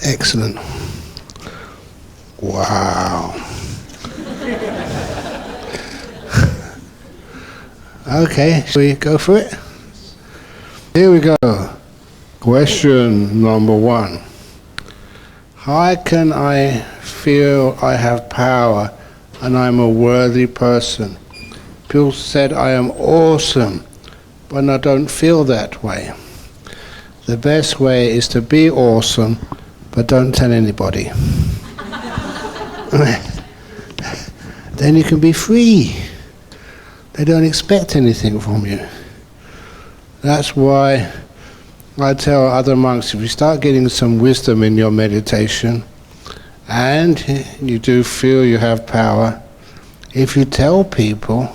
Excellent. Wow. Okay, shall we go for it? Here we go. Question number 1. How can I feel I have power and I'm a worthy person? People said I am awesome, but I don't feel that way. The best way is to be awesome, but don't tell anybody. Then you can be free. They don't expect anything from you. That's why I tell other monks, if you start getting some wisdom in your meditation, and you do feel you have power, if you tell people,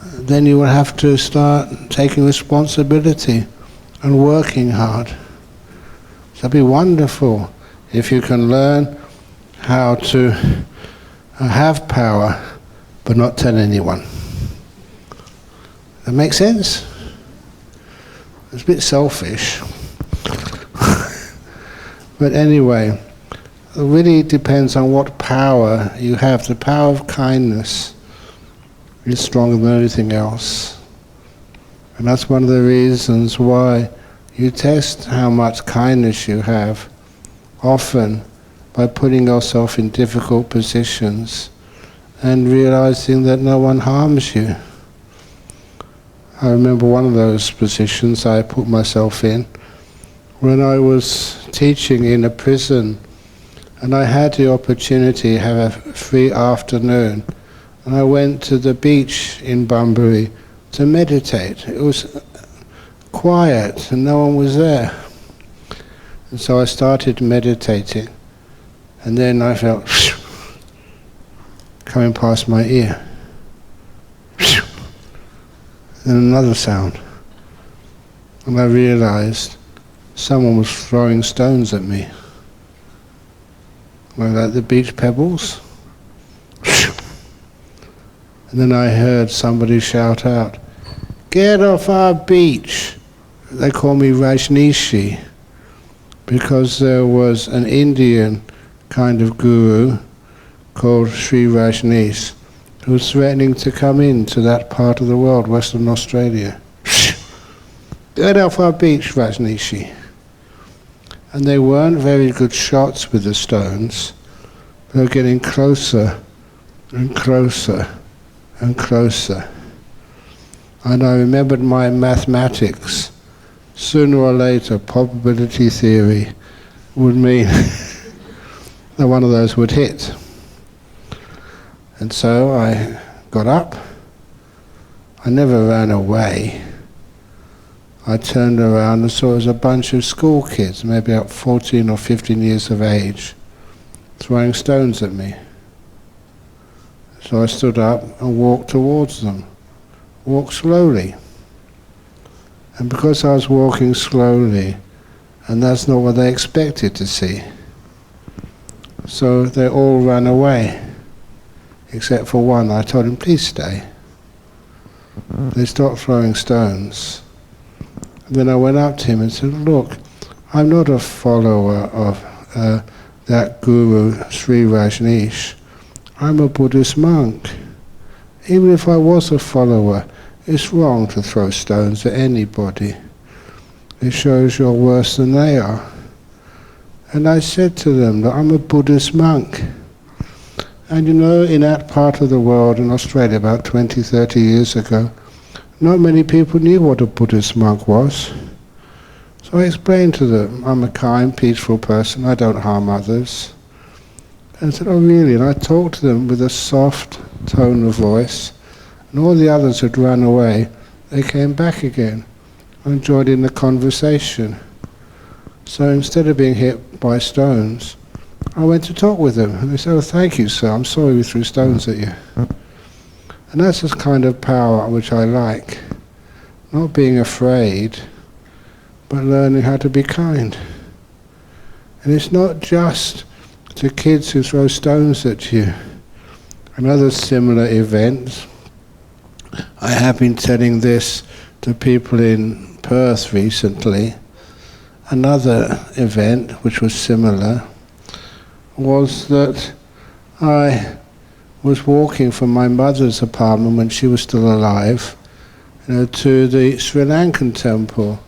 then you will have to start taking responsibility and working hard. So it'd be wonderful if you can learn how to have power but not tell anyone. That makes sense? It's a bit selfish. But anyway, it really depends on what power you have. The power of kindness is stronger than anything else. And that's one of the reasons why you test how much kindness you have, often by putting yourself in difficult positions and realizing that no one harms you. I remember one of those positions I put myself in when I was teaching in a prison, and I had the opportunity to have a free afternoon, and I went to the beach in Bunbury to meditate. It was quiet and no one was there. And so I started meditating, and then I felt coming past my ear. And another sound. And I realized someone was throwing stones at me. Like the beach pebbles. And then I heard somebody shout out, "Get off our beach!" They call me Rajneeshi because there was an Indian kind of guru called Sri Rajneesh who was threatening to come into that part of the world, Western Australia. "Get off our beach, Rajneeshi." And they weren't very good shots with the stones. They were getting closer and closer and closer. And I remembered my mathematics. Sooner or later, probability theory would mean that one of those would hit. And so I got up. I never ran away. I turned around and saw it was a bunch of school kids, maybe about 14 or 15 years of age, throwing stones at me. So I stood up and walked towards them. Walked slowly. And because I was walking slowly, and that's not what they expected to see, so they all ran away, except for one. I told him, "Please stay." They stopped throwing stones. And then I went up to him and said, "Look, I'm not a follower of that guru, Sri Rajneesh. I'm a Buddhist monk. Even if I was a follower, it's wrong to throw stones at anybody. It shows you're worse than they are." And I said to them that I'm a Buddhist monk. And you know, in that part of the world, in Australia, about 20, 30 years ago, not many people knew what a Buddhist monk was. So I explained to them, I'm a kind, peaceful person, I don't harm others. And I said, "Oh really?" And I talked to them with a soft tone of voice. And all the others had run away. They came back again and joined in the conversation. So instead of being hit by stones, I went to talk with them. And they said, "Oh, thank you, sir. I'm sorry we threw stones at you." And that's the kind of power which I like. Not being afraid, but learning how to be kind. And it's not just to kids who throw stones at you. Another similar event, I have been telling this to people in Perth recently. another event which was similar was that I was walking from my mother's apartment when she was still alive, to the Sri Lankan temple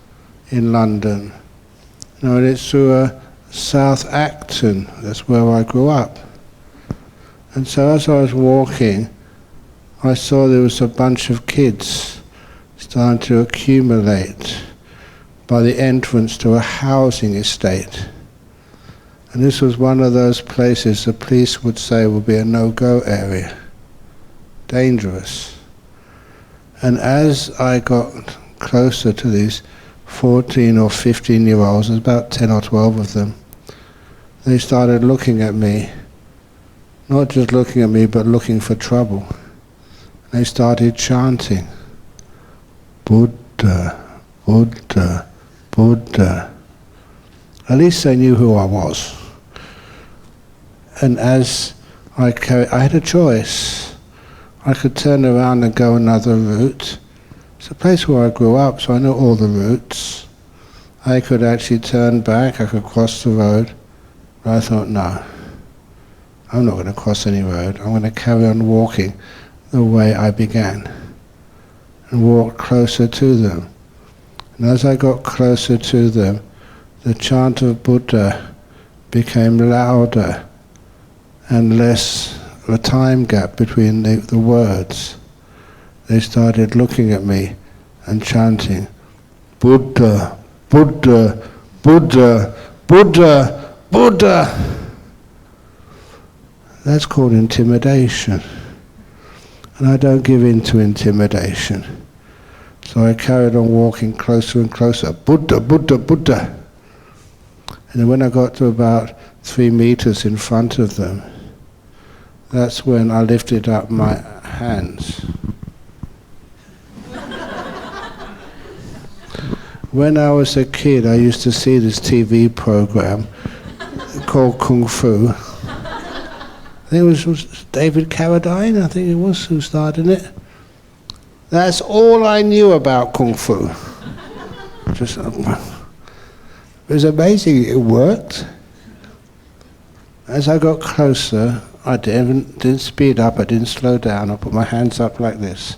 in London. And it's through South Acton, that's where I grew up. And so as I was walking, I saw there was a bunch of kids starting to accumulate by the entrance to a housing estate. And this was one of those places the police would say would be a no-go area. Dangerous. And as I got closer to these 14 or 15-year-olds, there's about 10 or 12 of them, they started looking at me. Not just looking at me, but looking for trouble. They started chanting, Buddha, Buddha, Buddha. At least they knew who I was. And as I had a choice. I could turn around and go another route. It's a place where I grew up, so I know all the routes. I could actually turn back, I could cross the road. But I thought, no, I'm not going to cross any road. I'm going to carry on walking the way I began. And walk closer to them. And as I got closer to them, the chant of Buddha became louder and less of a time gap between the words. They started looking at me and chanting, Buddha, Buddha, Buddha, Buddha, Buddha. That's called intimidation. And I don't give in to intimidation. So I carried on walking closer and closer. Buddha, Buddha, Buddha. And then when I got to about 3 meters in front of them, that's when I lifted up my hands. When I was a kid, I used to see this TV program called Kung Fu. I think it was David Carradine, I think it was, who starred in it. That's all I knew about Kung Fu. Just, it was amazing, it worked. As I got closer, I didn't speed up, I didn't slow down, I put my hands up like this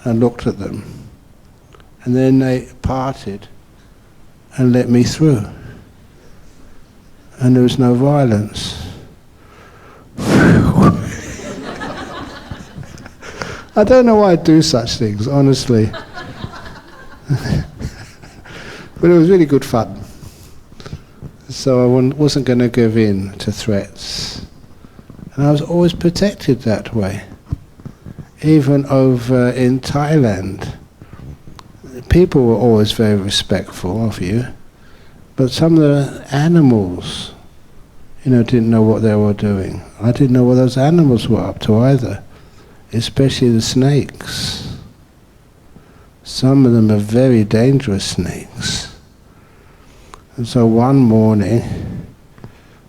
and looked at them. And then they parted and let me through. And there was no violence. I don't know why I do such things, honestly. But it was really good fun. So I wasn't going to give in to threats. And I was always protected that way. Even over in Thailand, people were always very respectful of you, but some of the animals, didn't know what they were doing. I didn't know what those animals were up to either, especially the snakes. Some of them are very dangerous snakes. And so one morning,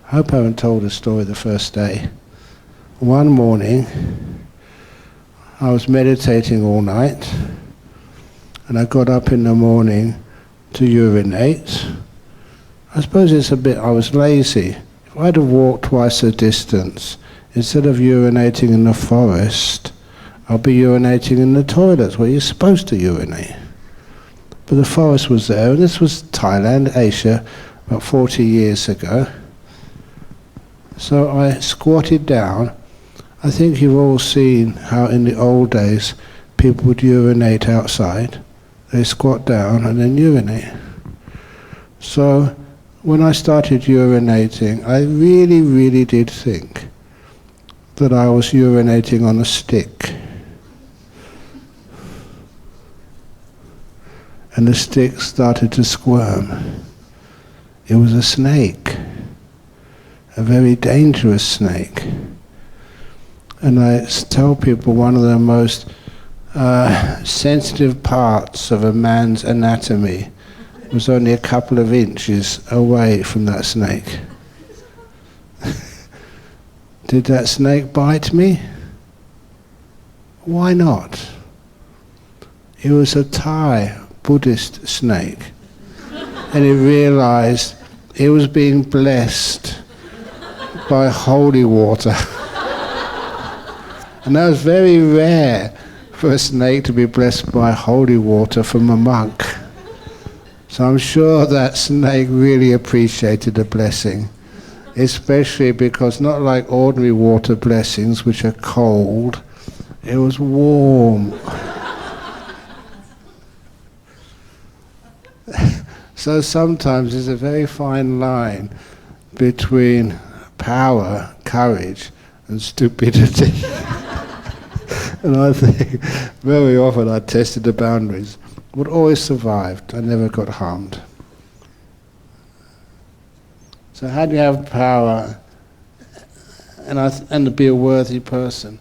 I hope I haven't told the story the first day. One morning, I was meditating all night, and I got up in the morning to urinate. I suppose I was lazy. If I'd have walked twice the distance, instead of urinating in the forest, I'll be urinating in the toilets where you're supposed to urinate. But the forest was there, and this was Thailand, Asia, about 40 years ago. So I squatted down. I think you've all seen how in the old days people would urinate outside. They squat down and then urinate. So when I started urinating, I really, really did think that I was urinating on a stick. And the stick started to squirm. It was a snake, a very dangerous snake. And I tell people one of the most sensitive parts of a man's anatomy was only a couple of inches away from that snake. Did that snake bite me? Why not? It was a Thai Buddhist snake. and he realized he was being blessed by holy water. And that was very rare for a snake to be blessed by holy water from a monk. So I'm sure that snake really appreciated the blessing, especially because not like ordinary water blessings, which are cold, it was warm. So sometimes there's a very fine line between power, courage, and stupidity. And I think very often I tested the boundaries, but always survived. I never got harmed. So how do you have power and to be a worthy person?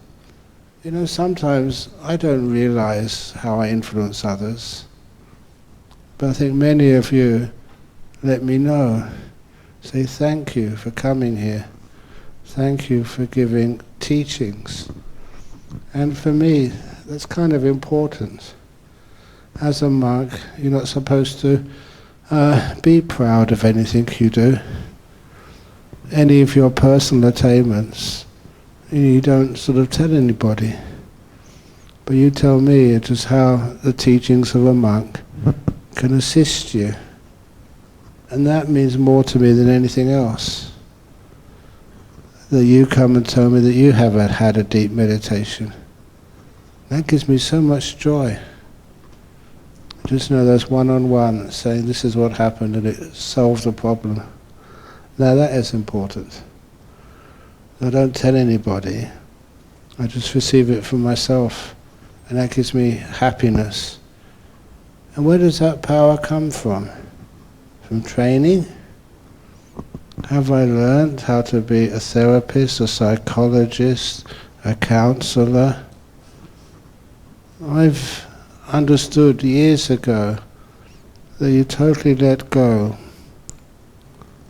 You know, sometimes I don't realize how I influence others, but I think many of you let me know. Say thank you for coming here. Thank you for giving teachings. And for me, that's kind of important. As a monk, you're not supposed to be proud of anything you do. Any of your personal attainments, you don't sort of tell anybody. But you tell me just how the teachings of a monk can assist you. And that means more to me than anything else. That you come and tell me that you have had a deep meditation. That gives me so much joy. Just know there's one-on-one saying this is what happened and it solved the problem. Now that is important. I don't tell anybody. I just receive it from myself. And that gives me happiness. And where does that power come from? From training? Have I learned how to be a therapist, a psychologist, a counselor? I've understood years ago that you totally let go.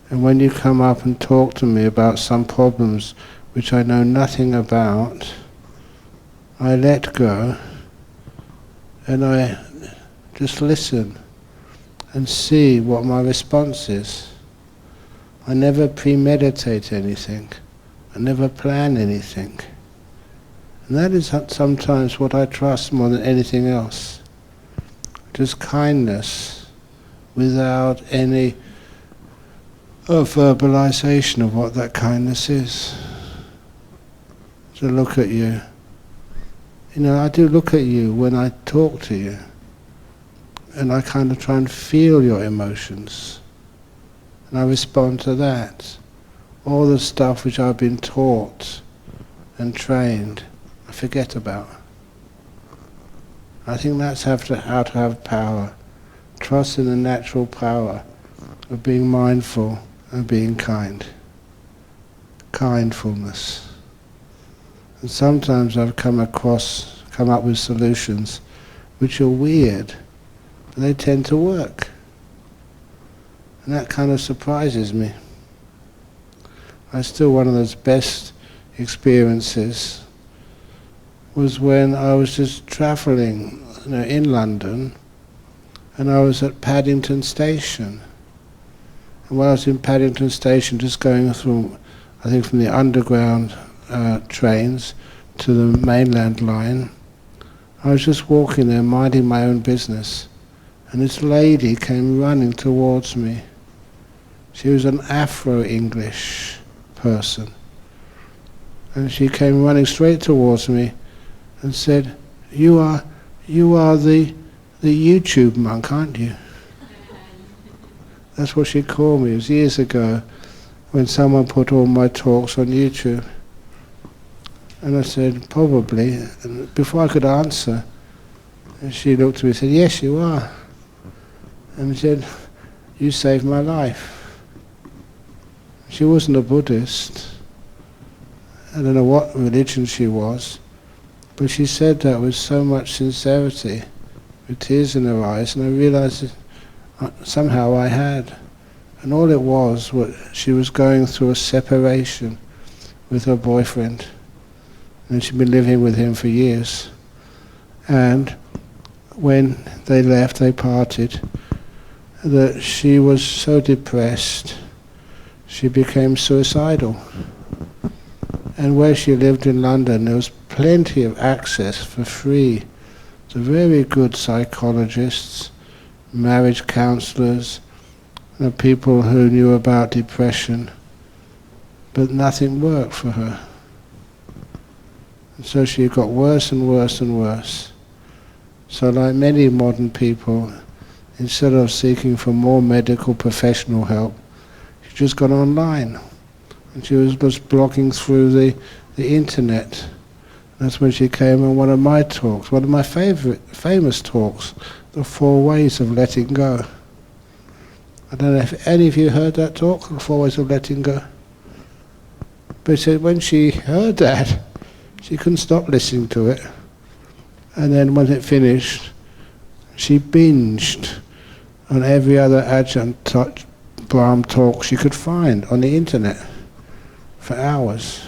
And when you come up and talk to me about some problems which I know nothing about, I let go and I just listen and see what my response is. I never premeditate anything. I never plan anything. And that is sometimes what I trust more than anything else. Just kindness without any verbalization of what that kindness is. To look at you. You know, I do look at you when I talk to you. And I kind of try and feel your emotions. And I respond to that. All the stuff which I've been taught and trained, I forget about. I think that's how to have power. Trust in the natural power of being mindful and being kind. Kindfulness. And sometimes I've come up with solutions which are weird, but they tend to work. And that kind of surprises me. Still one of those best experiences was when I was just travelling, in London, and I was at Paddington Station. And while I was in Paddington Station, just going through, I think from the underground trains to the mainland line, I was just walking there, minding my own business, and this lady came running towards me. She was an Afro-English person. And she came running straight towards me and said, you are the YouTube monk, aren't you? That's what she called me. It was years ago when someone put all my talks on YouTube. And I said, probably. And before I could answer, she looked at me and said, yes, you are. And she said, you saved my life. She wasn't a Buddhist. I don't know what religion she was, but she said that with so much sincerity, with tears in her eyes, and I realized that somehow I had. And all it was she was going through a separation with her boyfriend, and she'd been living with him for years. And when they left, they parted, that she was so depressed, she became suicidal. And where she lived in London, there was plenty of access for free to very good psychologists, marriage counsellors, and people who knew about depression, but nothing worked for her. And so she got worse and worse and worse. So like many modern people, instead of seeking for more medical professional help, she just got online. And she was just blogging through the internet. That's when she came on one of my talks, one of my famous talks, The 4 Ways of Letting Go. I don't know if any of you heard that talk, The 4 Ways of Letting Go. But when she heard that, she couldn't stop listening to it. And then when it finished, she binged on every other Ajahn Brahm talk she could find on the internet for hours.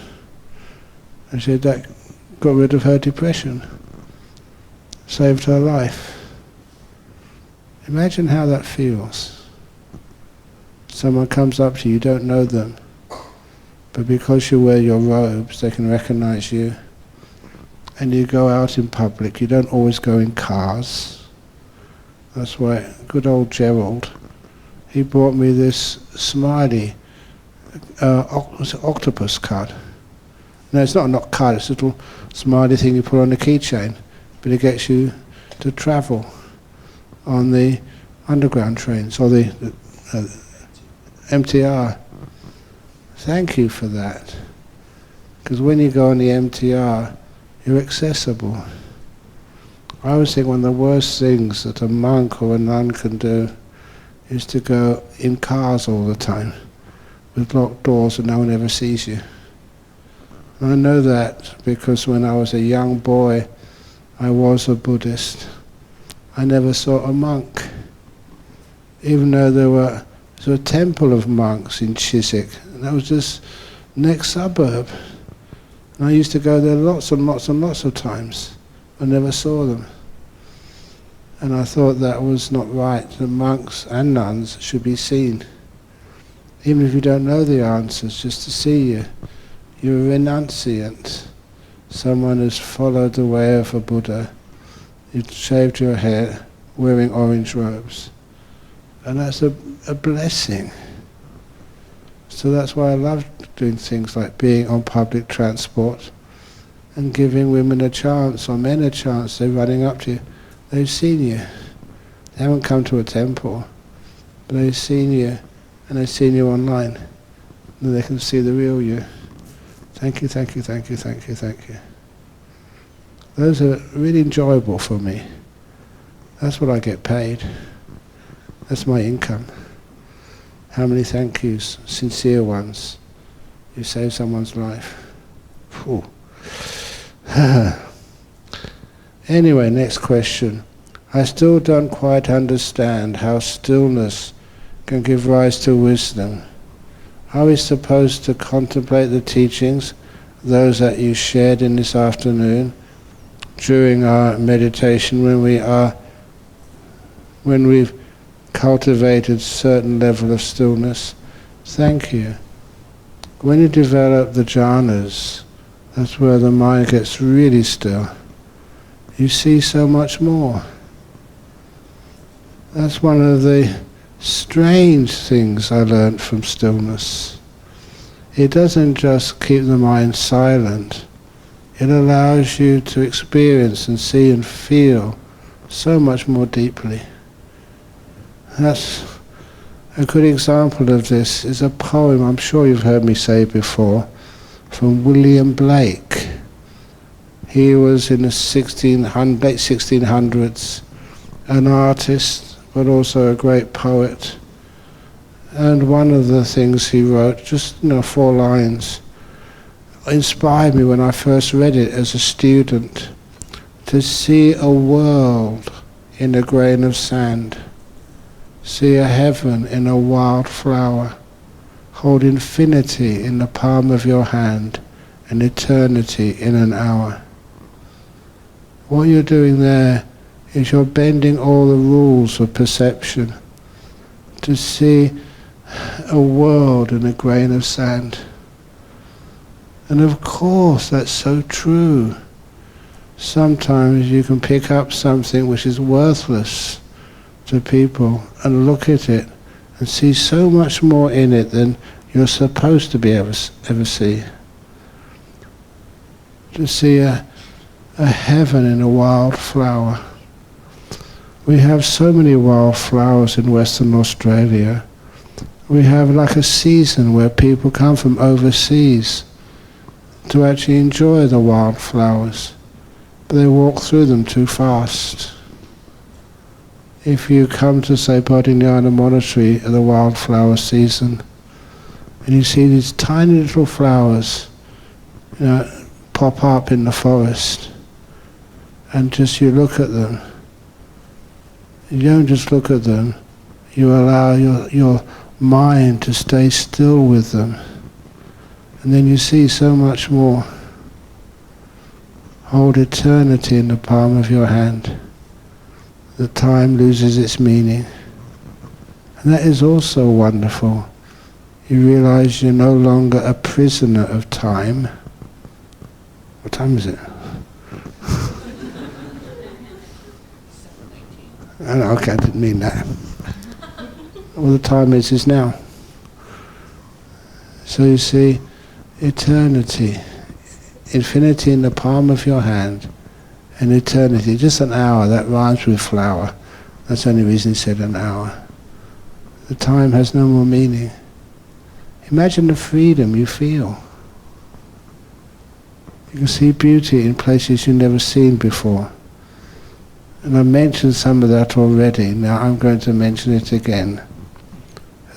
And she said that got rid of her depression, saved her life. Imagine how that feels. Someone comes up to you, you don't know them, but because you wear your robes, they can recognize you. And you go out in public, you don't always go in cars. That's why good old Gerald, he brought me this smiley octopus card. No, it's not a card, it's a little smiley thing you put on the keychain, but it gets you to travel on the underground trains or the MTR. Thank you for that. Because when you go on the MTR, you're accessible. I always think one of the worst things that a monk or a nun can do is to go in cars all the time with locked doors and no one ever sees you. And I know that because when I was a young boy, I was a Buddhist. I never saw a monk, even though there was a temple of monks in Chiswick, and that was just next suburb. And I used to go there lots and lots and lots of times. I never saw them. And I thought that was not right. The monks and nuns should be seen. Even if you don't know the answers, just to see you. You're a renunciant. Someone who's followed the way of a Buddha. You've shaved your hair, wearing orange robes. And that's a blessing. So that's why I love doing things like being on public transport and giving women a chance, or men a chance. They're running up to you. They've seen you. They haven't come to a temple, but they've seen you, and they've seen you online. And they can see the real you. Thank you, thank you, thank you, thank you, thank you. Those are really enjoyable for me. That's what I get paid. That's my income. How many thank yous, sincere ones. You save someone's life. Phew. Anyway, next question. I still don't quite understand how stillness can give rise to wisdom. Are we supposed to contemplate the teachings, those that you shared in this afternoon, during our meditation when we've cultivated certain level of stillness? Thank you. When you develop the jhanas, that's where the mind gets really still. You see so much more. That's one of the strange things I learned from stillness. It doesn't just keep the mind silent. It allows you to experience and see and feel so much more deeply. That's a good example of this is a poem I'm sure you've heard me say before, from William Blake. He was in the late 1600s, an artist, but also a great poet. And one of the things he wrote, just 4 lines, inspired me when I first read it as a student, to see a world in a grain of sand, see a heaven in a wild flower, hold infinity in the palm of your hand, and eternity in an hour. What you're doing there is you're bending all the rules of perception, to see a world in a grain of sand. And of course that's so true. Sometimes you can pick up something which is worthless to people and look at it and see so much more in it than you're supposed to be ever see. To see a heaven in a wild flower. We have so many wild flowers in Western Australia. We have like a season where people come from overseas to actually enjoy the wildflowers, but they walk through them too fast. If you come to, say, Bodhinyana Monastery at the wildflower season, and you see these tiny little flowers, pop up in the forest, and just you look at them, you don't just look at them, you allow your mind to stay still with them. And then you see so much more. Hold eternity in the palm of your hand. The time loses its meaning. And that is also wonderful. You realize you're no longer a prisoner of time. What time is it? Okay, I didn't mean that. Well, the time is now. So you see, eternity, infinity in the palm of your hand, and eternity, just an hour, that rhymes with flower. That's the only reason he said an hour. The time has no more meaning. Imagine the freedom you feel. You can see beauty in places you've never seen before. And I mentioned some of that already, now I'm going to mention it again.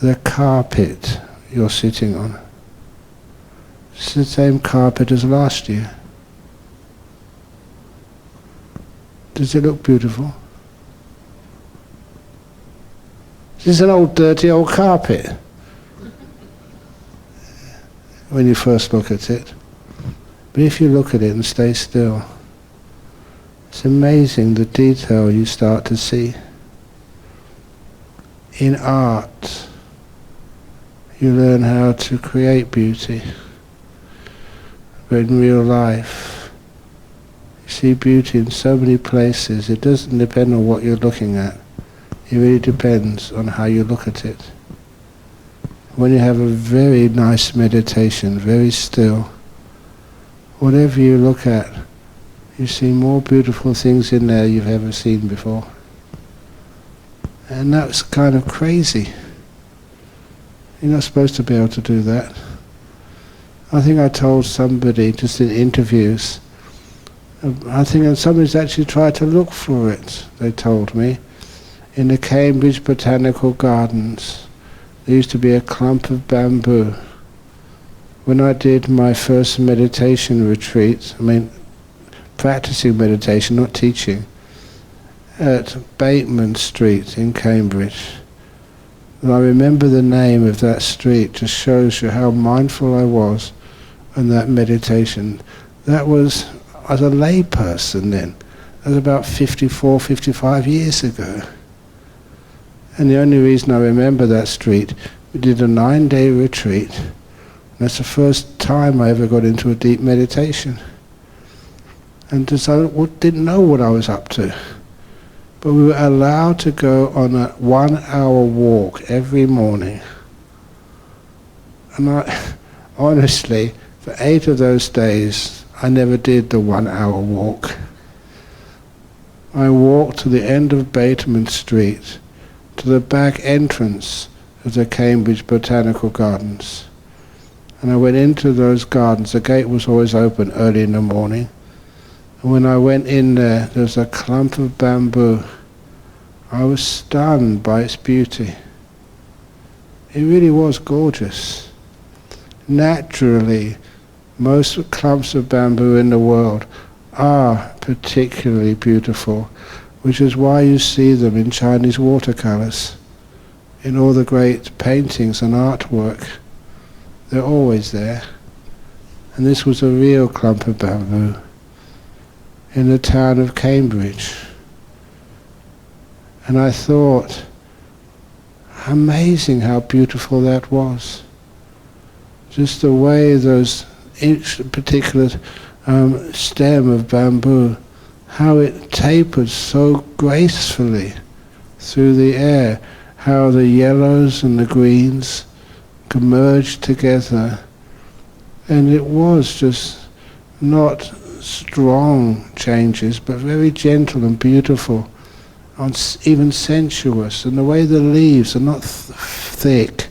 The carpet you're sitting on. It's the same carpet as last year. Does it look beautiful? This is an old dirty old carpet when you first look at it. But if you look at it and stay still, it's amazing the detail you start to see. In art, you learn how to create beauty. But in real life, you see beauty in so many places. It doesn't depend on what you're looking at. It really depends on how you look at it. When you have a very nice meditation, very still, whatever you look at, you see more beautiful things in there you've ever seen before. And that's kind of crazy. You're not supposed to be able to do that. I think I told somebody just in interviews, I think somebody's actually tried to look for it, they told me, in the Cambridge Botanical Gardens. There used to be a clump of bamboo. When I did my first meditation retreat, practicing meditation, not teaching, at Bateman Street in Cambridge. And I remember the name of that street, just shows you how mindful I was in that meditation. That was, as a lay person then, that was about 54, 55 years ago. And the only reason I remember that street, we did a 9-day retreat. And that's the first time I ever got into a deep meditation. And just, I didn't know what I was up to. But we were allowed to go on a 1-hour walk every morning. And I, honestly, for 8 of those days, I never did the 1-hour walk. I walked to the end of Bateman Street, to the back entrance of the Cambridge Botanical Gardens. And I went into those gardens. The gate was always open early in the morning. And when I went in there was a clump of bamboo. I was stunned by its beauty. It really was gorgeous. Naturally, most clumps of bamboo in the world are particularly beautiful, which is why you see them in Chinese watercolors, in all the great paintings and artwork. They're always there. And this was a real clump of bamboo in the town of Cambridge. And I thought, Amazing how beautiful that was. Just the way each particular stem of bamboo, how it tapered so gracefully through the air, how the yellows and the greens merged together, and it was just not strong changes, but very gentle and beautiful, and even sensuous. And the way the leaves are not thick,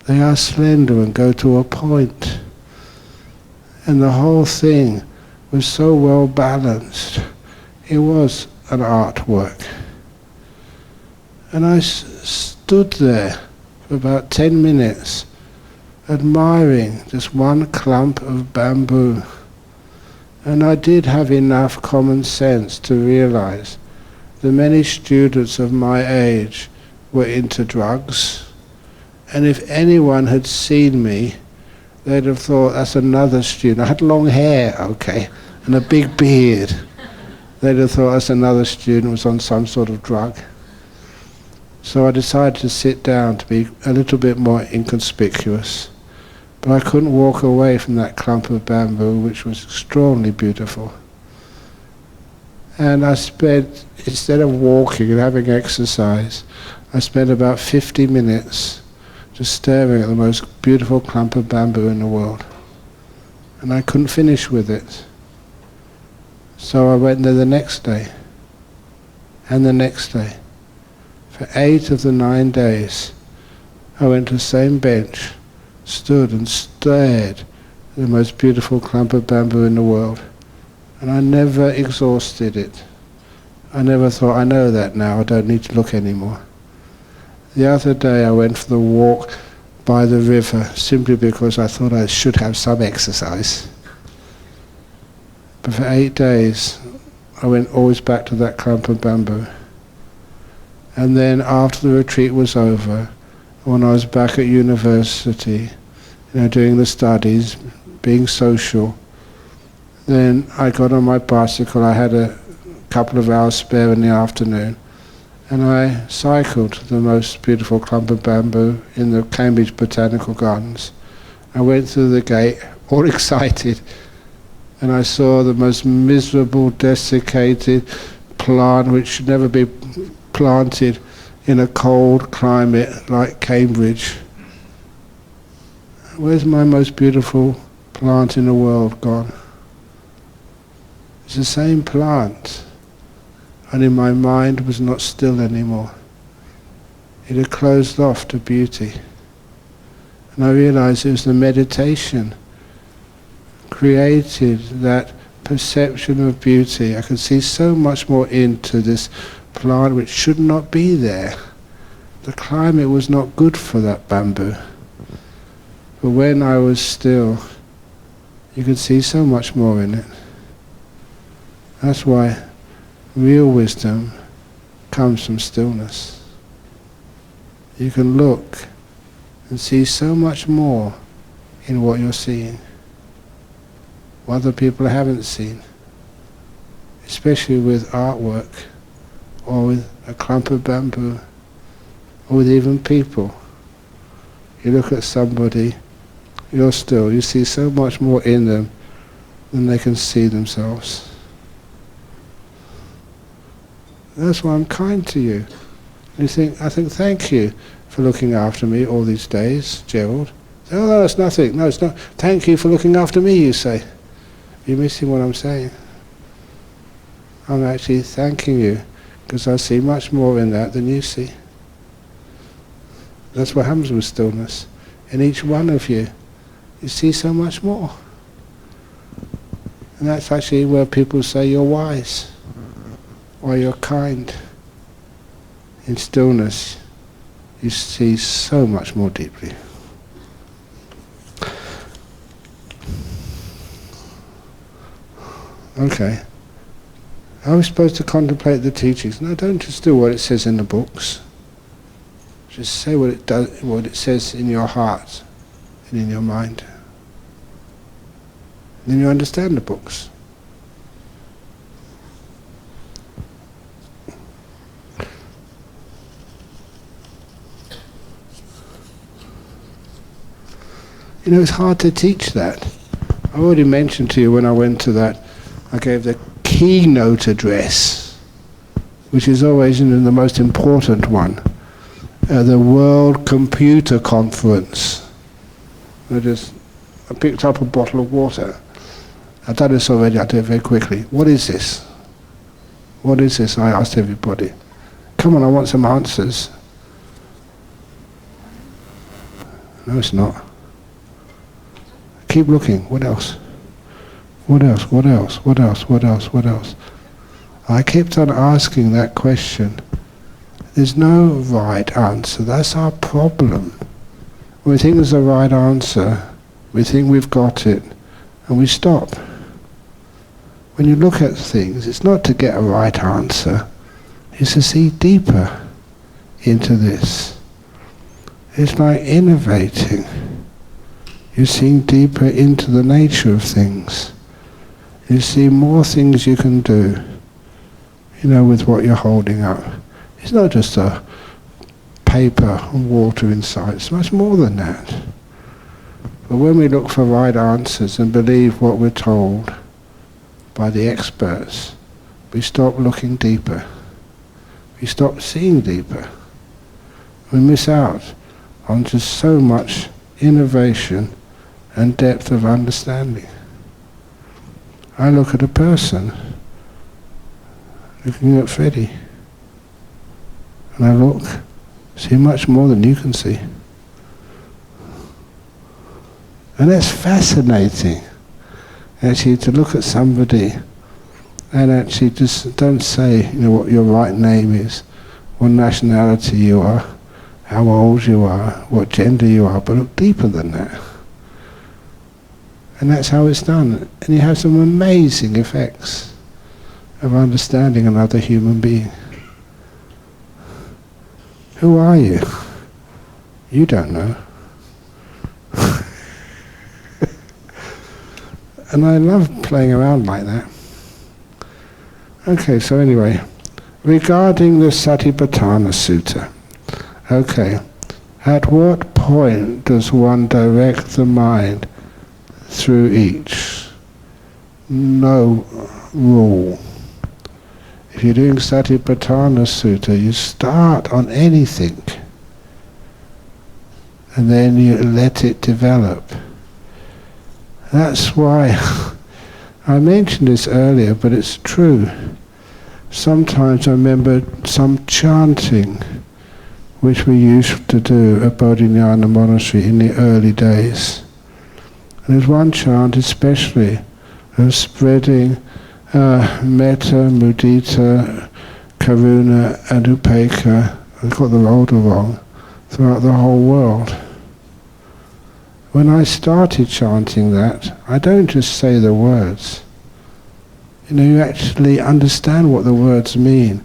they are slender and go to a point. And the whole thing was so well balanced. It was an artwork. And I stood there for about 10 minutes, admiring just one clump of bamboo. And I did have enough common sense to realize that many students of my age were into drugs, and if anyone had seen me, they'd have thought, that's another student. I had long hair, okay, and a big beard. They'd have thought that's another student who was on some sort of drug. So I decided to sit down to be a little bit more inconspicuous. But I couldn't walk away from that clump of bamboo, which was extraordinarily beautiful. And I spent, instead of walking and having exercise, I spent about 50 minutes just staring at the most beautiful clump of bamboo in the world. And I couldn't finish with it. So I went there the next day, and the next day. For 8 of the 9 days, I went to the same bench, stood and stared at the most beautiful clump of bamboo in the world. And I never exhausted it. I never thought, I know that now, I don't need to look anymore. The other day I went for the walk by the river simply because I thought I should have some exercise. But for 8 days I went always back to that clump of bamboo. And then after the retreat was over, when I was back at university, doing the studies, being social, then I got on my bicycle. I had a couple of hours spare in the afternoon, and I cycled to the most beautiful clump of bamboo in the Cambridge Botanical Gardens. I went through the gate, all excited, and I saw the most miserable, desiccated plant which should never be planted in a cold climate like Cambridge. Where's my most beautiful plant in the world gone? It's the same plant, and in my mind was not still anymore. It had closed off to beauty. And I realized it was the meditation created that perception of beauty. I could see so much more into this plant which should not be there. The climate was not good for that bamboo. But when I was still, you could see so much more in it. That's why real wisdom comes from stillness. You can look and see so much more in what you're seeing, what other people haven't seen, especially with artwork, or with a clump of bamboo, or with even people. You look at somebody, you're still, you see so much more in them than they can see themselves. That's why I'm kind to you. I think, thank you for looking after me all these days, Gerald. Oh, no, that's nothing. No, it's not. Thank you for looking after me, you say. You're missing what I'm saying. I'm actually thanking you because I see much more in that than you see. That's what happens with stillness. In each one of you, you see so much more. And that's actually where people say you're wise, or you're kind. In stillness, you see so much more deeply. Okay. Are we supposed to contemplate the teachings? No, don't just do what it says in the books. Just say what it does, what it says in your heart and in your mind. Then you understand the books. It's hard to teach that. I already mentioned to you when I went to that, I gave the keynote address, which is always the most important one, the World Computer Conference. I picked up a bottle of water. I've done this already, I'll do it very quickly. What is this? What is this? I asked everybody. Come on, I want some answers. No, it's not. Keep looking. What else? What else? What else? What else? What else? What else? I kept on asking that question. There's no right answer. That's our problem. When we think there's a right answer, we think we've got it, and we stop. When you look at things, it's not to get a right answer. It's to see deeper into this. It's like innovating. You're seeing deeper into the nature of things. You see more things you can do, with what you're holding up. It's not just a paper and water inside, it's much more than that. But when we look for right answers and believe what we're told by the experts, we stop looking deeper. We stop seeing deeper. We miss out on just so much innovation and depth of understanding. I look at a person, looking at Freddie, and I see much more than you can see. And that's fascinating, actually, to look at somebody and actually just don't say, what your right name is, what nationality you are, how old you are, what gender you are, but look deeper than that. And that's how it's done. And you have some amazing effects of understanding another human being. Who are you? You don't know. And I love playing around like that. Okay, so anyway, regarding the Satipatthana Sutta, okay, at what point does one direct the mind through each? No rule. If you're doing Satipatthana Sutta, you start on anything and then you let it develop. That's why I mentioned this earlier, but it's true. Sometimes I remember some chanting which we used to do at Bodhinyana Monastery in the early days. And there's one chant especially of spreading metta, mudita, karuna and upekkha, I got the order wrong, throughout the whole world. When I started chanting that, I don't just say the words. You actually understand what the words mean,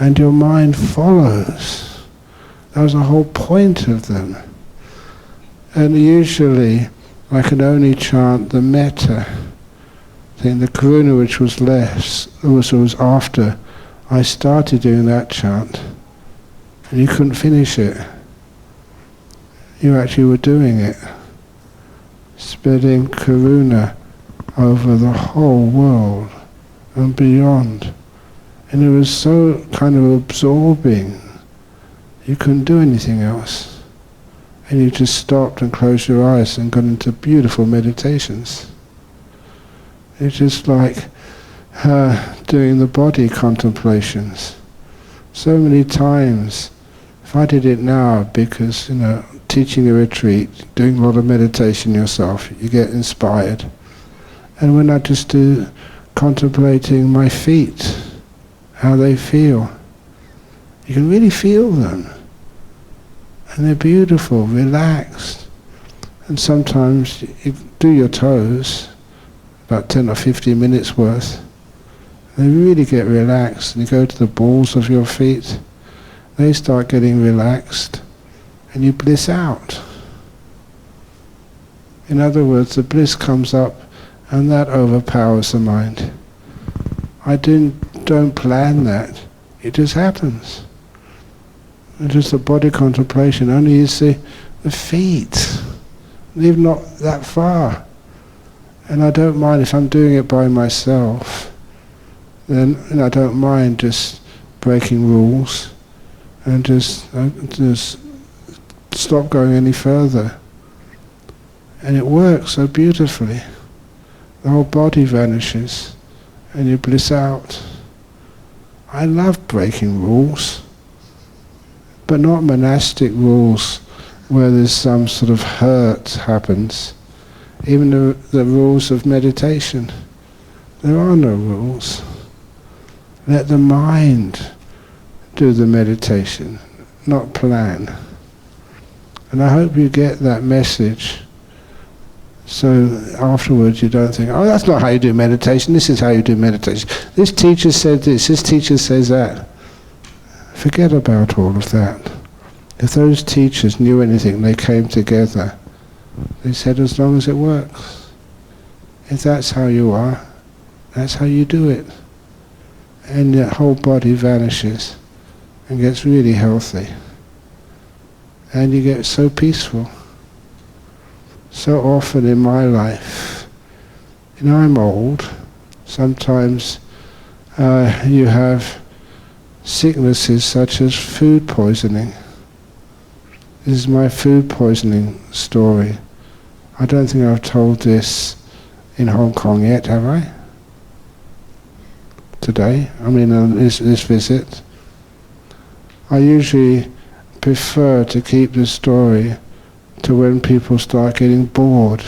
and your mind follows. That was the whole point of them. And usually, I can only chant the metta thing, the karuna, which was less, was after I started doing that chant, and you couldn't finish it. You actually were doing it, spreading karuna over the whole world and beyond. And it was so kind of absorbing, you couldn't do anything else. And you just stopped and closed your eyes and got into beautiful meditations. It's just like doing the body contemplations. So many times, if I did it now, because, teaching a retreat, doing a lot of meditation yourself, you get inspired. And when I just do contemplating my feet, how they feel, you can really feel them. And they're beautiful, relaxed. And sometimes you do your toes, about 10 or 15 minutes worth. They really get relaxed. And you go to the balls of your feet, they start getting relaxed, and you bliss out. In other words, the bliss comes up, and that overpowers the mind. I don't plan that. It just happens. It's just a body contemplation. Only you see the feet, even not that far. And I don't mind if I'm doing it by myself, then I don't mind just breaking rules and just stop going any further. And it works so beautifully. The whole body vanishes and you bliss out. I love breaking rules, but not monastic rules where there's some sort of hurt happens. Even the rules of meditation, there are no rules. Let the mind do the meditation, not plan. And I hope you get that message. So afterwards you don't think, oh, that's not how you do meditation, this is how you do meditation. This teacher said this teacher says that. Forget about all of that. If those teachers knew anything, they came together. They said, as long as it works. If that's how you are, that's how you do it. And the whole body vanishes and gets really healthy. And you get so peaceful. So often in my life, I'm old, sometimes you have sicknesses such as food poisoning. This is my food poisoning story. I don't think I've told this in Hong Kong yet, have I? Today? I mean, on this visit. I usually prefer to keep the story to when people start getting bored.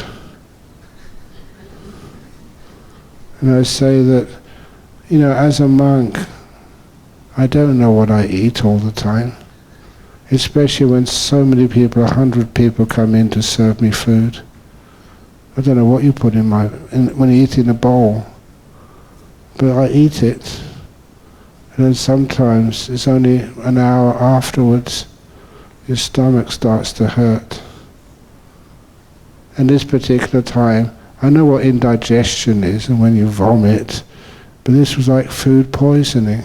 And I say that, as a monk, I don't know what I eat all the time. Especially when so many people, 100 people come in to serve me food. I don't know what you put when you eat in a bowl. But I eat it. And then sometimes it's only an hour afterwards, your stomach starts to hurt. And this particular time, I know what indigestion is and when you vomit, but this was like food poisoning.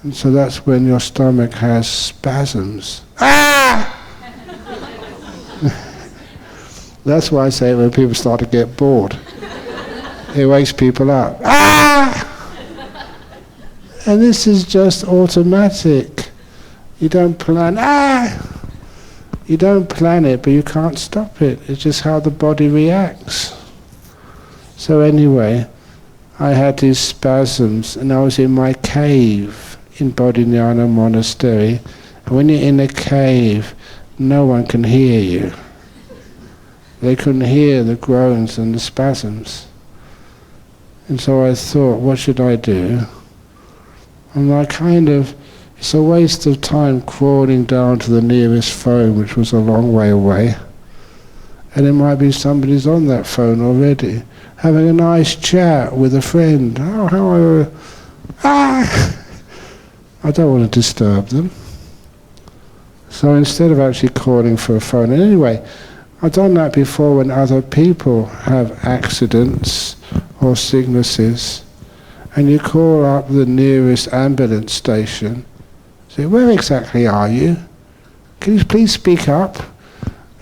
And so that's when your stomach has spasms. Ah! That's why I say when people start to get bored. It wakes people up. Ah! And this is just automatic. You don't plan. Ah! You don't plan it, but you can't stop it. It's just how the body reacts. So anyway, I had these spasms, and I was in my cave in Bodhinyana Monastery. And when you're in a cave, no one can hear you. They couldn't hear the groans and the spasms. And so I thought, what should I do? And it's a waste of time crawling down to the nearest phone, which was a long way away. And it might be somebody's on that phone already, having a nice chat with a friend. Oh, how are you? Ah! I don't want to disturb them. So instead of actually calling for a phone, and anyway, I've done that before when other people have accidents or sicknesses, and you call up the nearest ambulance station, say, where exactly are you? Can you please speak up?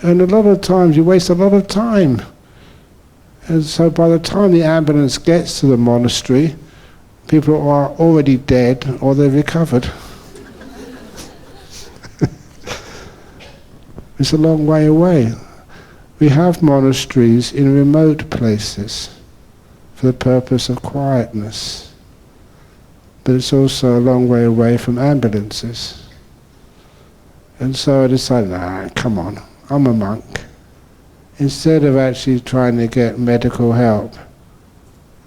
And a lot of times you waste a lot of time. And so by the time the ambulance gets to the monastery, people are already dead or they've recovered. It's a long way away. We have monasteries in remote places for the purpose of quietness. But it's also a long way away from ambulances. And so I decided, come on, I'm a monk. Instead of actually trying to get medical help,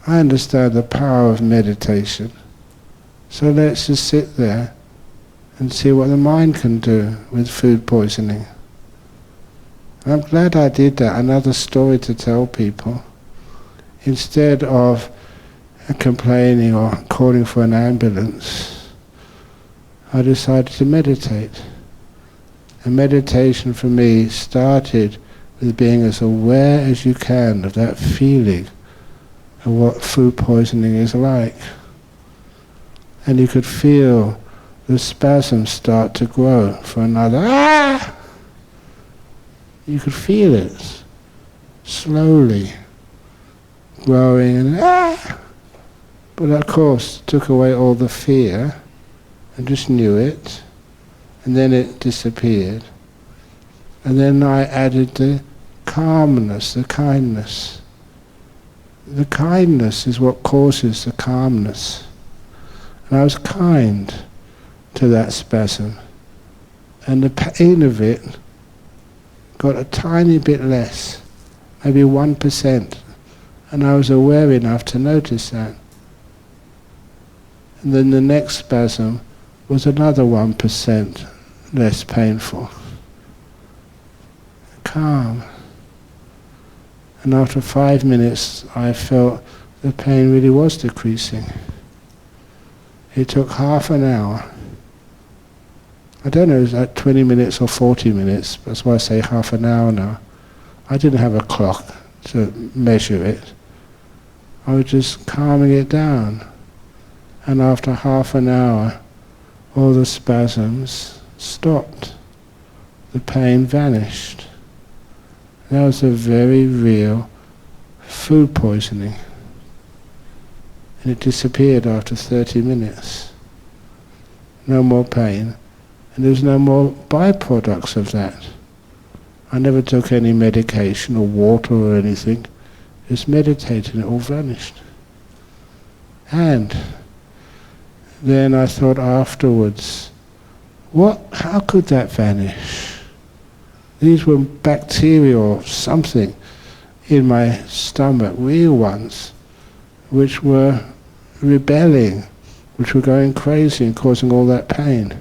I understand the power of meditation. So let's just sit there and see what the mind can do with food poisoning. And I'm glad I did that, another story to tell people. Instead of complaining or calling for an ambulance, I decided to meditate. And meditation for me started with being as aware as you can of that feeling of what food poisoning is like. And you could feel the spasms start to grow for another, ah! You could feel it slowly growing and but of course took away all the fear and just knew it, and then it disappeared. And then I added the calmness, the kindness. The kindness is what causes the calmness. And I was kind to that spasm, and the pain of it got a tiny bit less, maybe 1%, and I was aware enough to notice that. And then the next spasm was another 1% less painful. Calm. And after 5 minutes I felt the pain really was decreasing. It took half an hour. I don't know, it was like 20 minutes or 40 minutes, that's why I say half an hour now. I didn't have a clock to measure it. I was just calming it down. And after half an hour, all the spasms stopped. The pain vanished. That was a very real food poisoning. And it disappeared after 30 minutes. No more pain. And there was no more byproducts of that. I never took any medication or water or anything. Just meditated and it all vanished. And then I thought afterwards, how could that vanish? These were bacteria or something in my stomach, real ones, which were rebelling, which were going crazy and causing all that pain.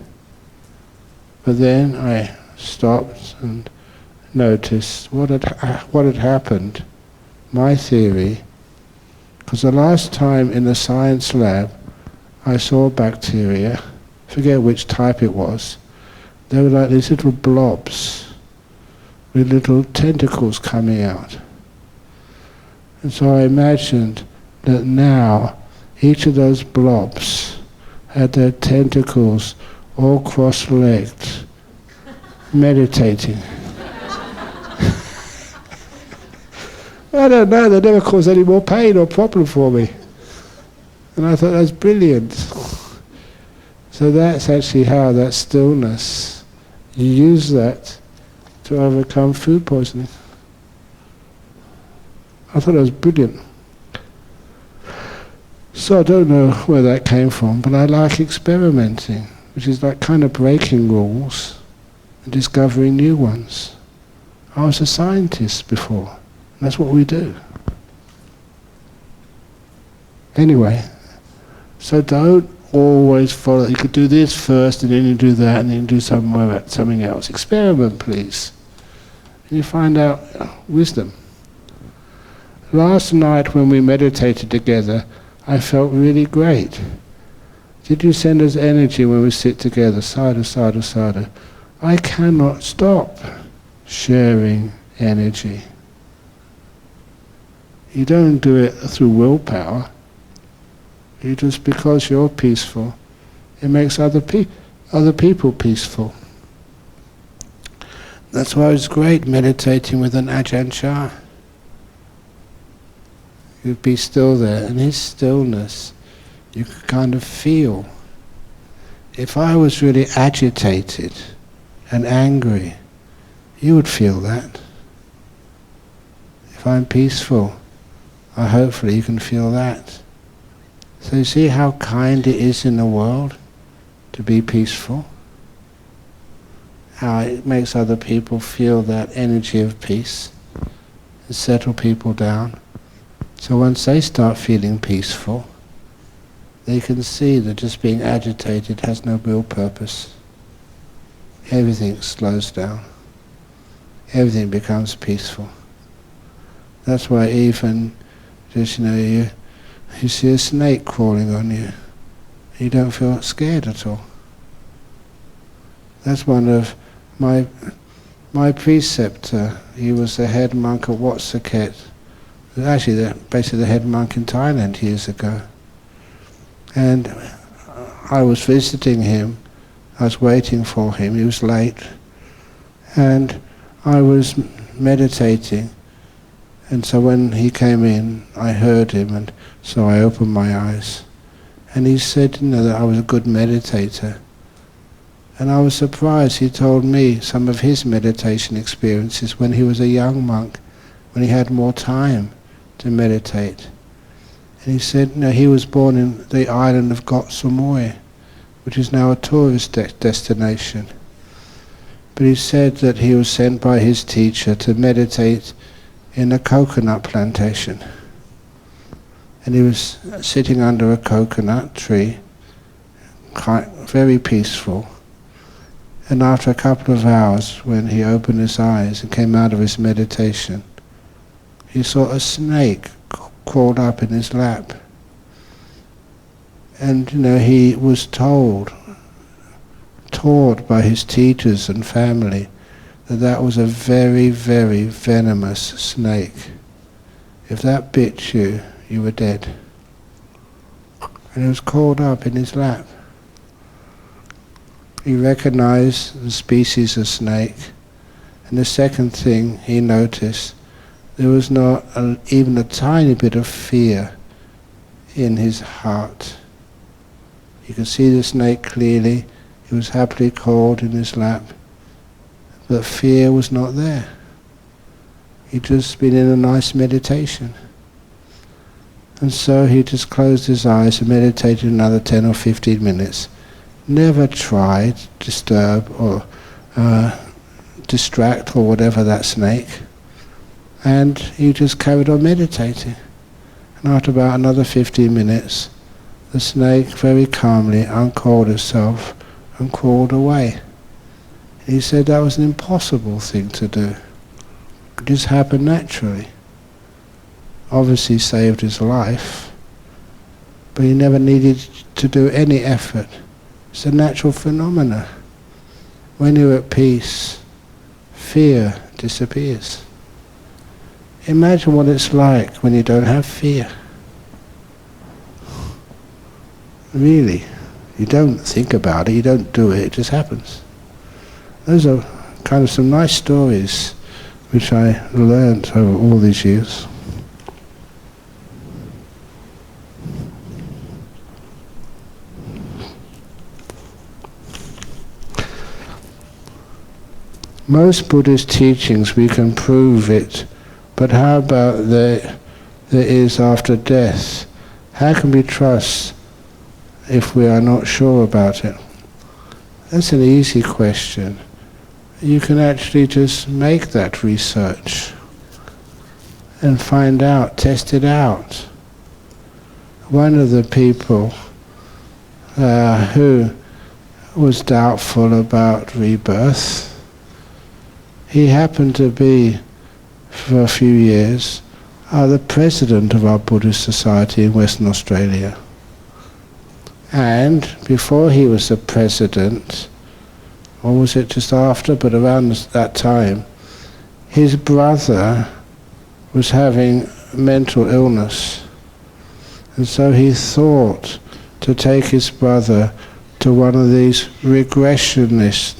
But then I stopped and noticed what had happened. My theory, because the last time in the science lab I saw bacteria, forget which type it was, they were like these little blobs with little tentacles coming out. And so I imagined that now each of those blobs had their tentacles all cross-legged, meditating. I don't know, they never caused any more pain or problem for me. And I thought that's brilliant. So that's actually how that stillness, you use that to overcome food poisoning. I thought that was brilliant. So I don't know where that came from, but I like experimenting, which is like kind of breaking rules and discovering new ones. I was a scientist before, and that's what we do. Anyway, so don't always follow. You could do this first, and then you do that, and then you do something else. Experiment, please. And you find out wisdom. Last night when we meditated together, I felt really great. Did you send us energy when we sit together, sadhu, sadhu, sadhu? I cannot stop sharing energy. You don't do it through willpower. You just, because you're peaceful, it makes other people peaceful. That's why it's great meditating with an Ajahn. You'd be still there, and his stillness, you could kind of feel. If I was really agitated and angry, you would feel that. If I'm peaceful, hopefully you can feel that. So you see how kind it is in the world to be peaceful? How it makes other people feel that energy of peace and settle people down. So once they start feeling peaceful, they can see that just being agitated has no real purpose. Everything slows down. Everything becomes peaceful. That's why even just, you see a snake crawling on you, you don't feel scared at all. That's one of my preceptor. He was the head monk at Wat Saket. Actually, basically the head monk in Thailand years ago. And I was visiting him. I was waiting for him. He was late. And I was meditating. And so when he came in, I heard him, and so I opened my eyes. And he said, that I was a good meditator. And I was surprised. He told me some of his meditation experiences when he was a young monk, when he had more time to meditate. And he said, he was born in the island of Koh Samui, which is now a tourist destination. But he said that he was sent by his teacher to meditate in a coconut plantation. And he was sitting under a coconut tree, very peaceful. And after a couple of hours, when he opened his eyes and came out of his meditation, he saw a snake crawled up in his lap. And he was taught by his teachers and family that was a very, very venomous snake. If that bit you, you were dead. And it was crawled up in his lap. He recognized the species of snake, and the second thing he noticed, there was not even a tiny bit of fear in his heart. You could see the snake clearly. He was happily coiled in his lap, but fear was not there. He'd just been in a nice meditation. And so he just closed his eyes and meditated another 10 or 15 minutes. Never tried to disturb or distract or whatever that snake. And he just carried on meditating. And after about another 15 minutes, the snake very calmly uncoiled itself and crawled away. He said that was an impossible thing to do. It just happened naturally. Obviously saved his life, but he never needed to do any effort. It's a natural phenomena. When you're at peace, fear disappears. Imagine what it's like when you don't have fear. Really, you don't think about it, you don't do it, it just happens. Those are kind of some nice stories which I learned over all these years. Most Buddhist teachings, we can prove it, but how about there is after death? How can we trust if we are not sure about it? That's an easy question. You can actually just make that research and find out, test it out. One of the people who was doubtful about rebirth, he happened to be, for a few years, the president of our Buddhist society in Western Australia. And before he was the president, or was it just after, but around that time, his brother was having mental illness. And so he thought to take his brother to one of these regressionist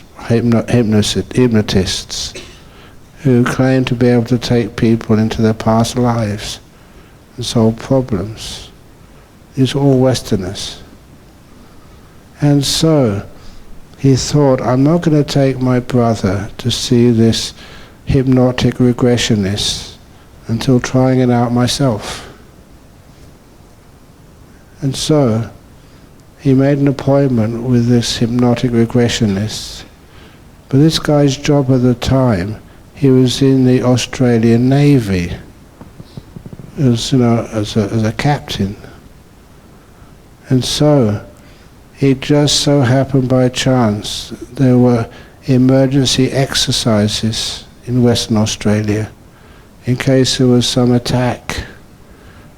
hypnotists who claim to be able to take people into their past lives and solve problems. These are all Westerners. And so he thought, I'm not going to take my brother to see this hypnotic regressionist until trying it out myself. And so he made an appointment with this hypnotic regressionist. But this guy's job at the time, he was in the Australian Navy as a captain. And so it just so happened by chance there were emergency exercises in Western Australia in case there was some attack.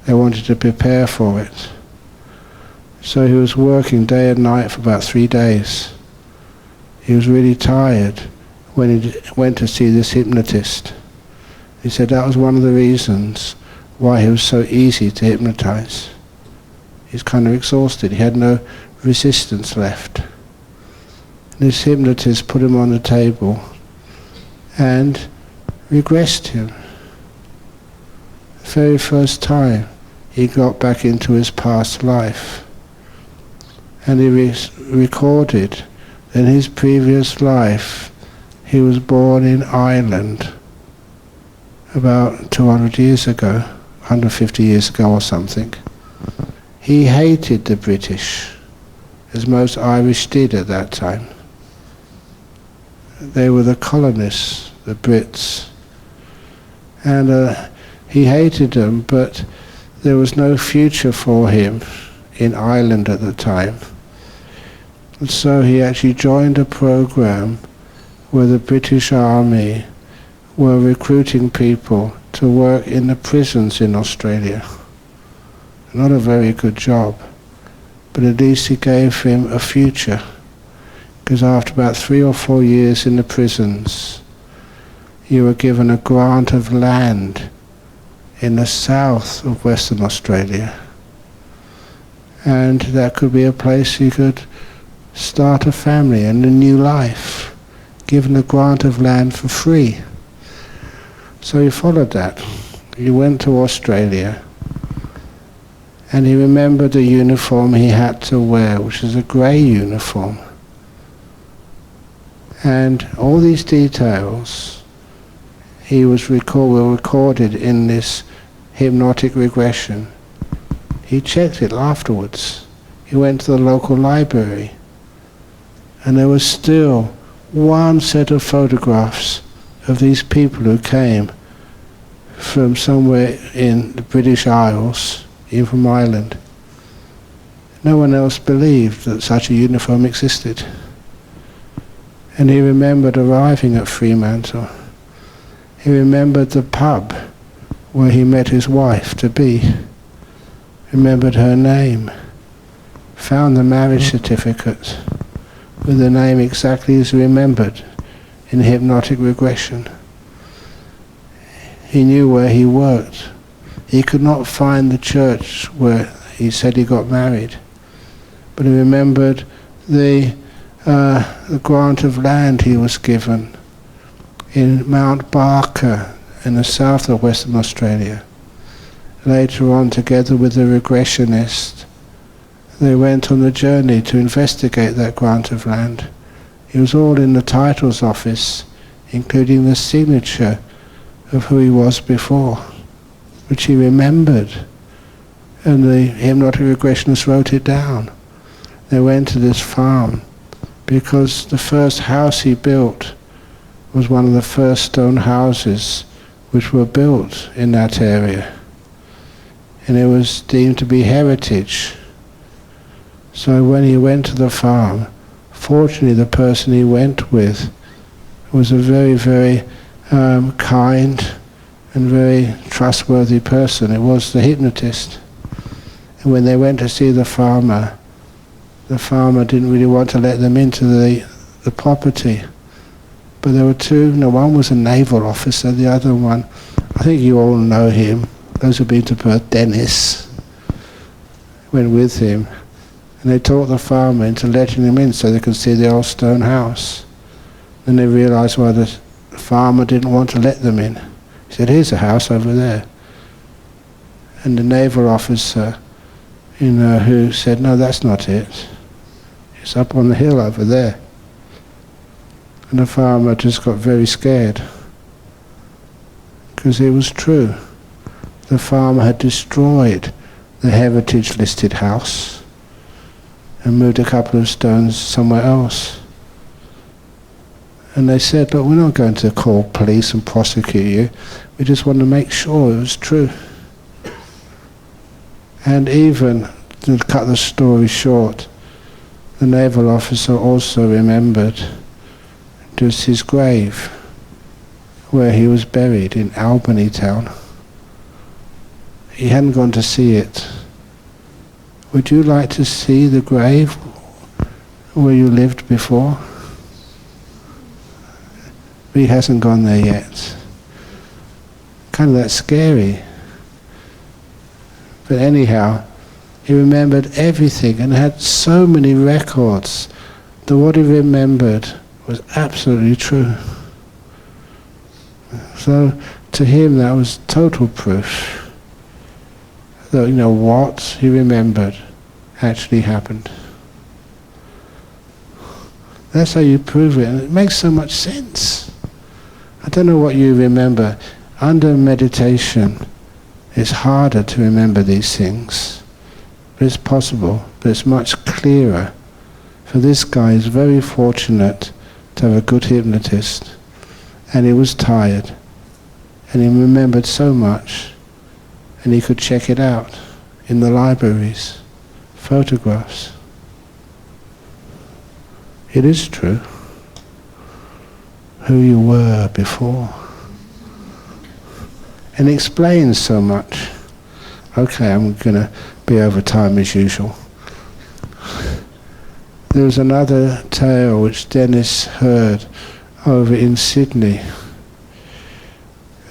They wanted to prepare for it. So he was working day and night for about 3 days. He was really tired when he went to see this hypnotist. He said that was one of the reasons why he was so easy to hypnotize. He's kind of exhausted. He had no resistance left. And this hypnotist put him on the table, and regressed him. The very first time he got back into his past life. And he recorded that in his previous life he was born in Ireland about 200 years ago, 150 years ago or something. He hated the British, as most Irish did at that time. They were the colonists, the Brits. And he hated them, but there was no future for him in Ireland at the time. And so he actually joined a program where the British Army were recruiting people to work in the prisons in Australia. Not a very good job, but at least it gave him a future. Because after about 3 or 4 years in the prisons, you were given a grant of land in the south of Western Australia. And that could be a place you could start a family and a new life, given a grant of land for free. So he followed that. He went to Australia, and he remembered the uniform he had to wear, which was a grey uniform. And all these details were recorded in this hypnotic regression. He checked it afterwards. He went to the local library, and there was still one set of photographs of these people who came from somewhere in the British Isles, even from Ireland. No one else believed that such a uniform existed. And he remembered arriving at Fremantle. He remembered the pub where he met his wife to be. Remembered her name. Found the marriage certificate with the name exactly as he remembered in hypnotic regression. He knew where he worked. He could not find the church where he said he got married, but he remembered the grant of land he was given in Mount Barker in the south of Western Australia. Later on, together with the regressionist, they went on the journey to investigate that grant of land. It was all in the titles office, including the signature of who he was before, which he remembered. And the hypnotic regressionist wrote it down. They went to this farm because the first house he built was one of the first stone houses which were built in that area. And it was deemed to be heritage. So when he went to the farm, fortunately the person he went with was a very, very kind and very trustworthy person. It was the hypnotist. And when they went to see the farmer didn't really want to let them into the property. But there were two, one was a naval officer, the other one, I think you all know him, those who've been to Perth, Dennis, went with him. And they talked the farmer into letting them in so they could see the old stone house. Then they realised why the farmer didn't want to let them in. He said, here's a house over there. And the naval officer, who said, no, that's not it. It's up on the hill over there. And the farmer just got very scared. Because it was true. The farmer had destroyed the heritage listed house and moved a couple of stones somewhere else. And they said, look, we're not going to call police and prosecute you. We just want to make sure it was true. And even, to cut the story short, the naval officer also remembered just his grave, where he was buried in Albany town. He hadn't gone to see it. Would you like to see the grave where you lived before? But he hasn't gone there yet. Kind of that scary. But anyhow, he remembered everything and had so many records that what he remembered was absolutely true. So to him that was total proof that, what he remembered actually happened. That's how you prove it, and it makes so much sense. I don't know what you remember. Under meditation, it's harder to remember these things. But it's possible, but it's much clearer. For this guy, he's very fortunate to have a good hypnotist, and he was tired, and he remembered so much, and he could check it out in the libraries, photographs. It is true. Who you were before. And it explains so much. Okay, I'm going to be over time as usual. There was another tale which Dennis heard over in Sydney.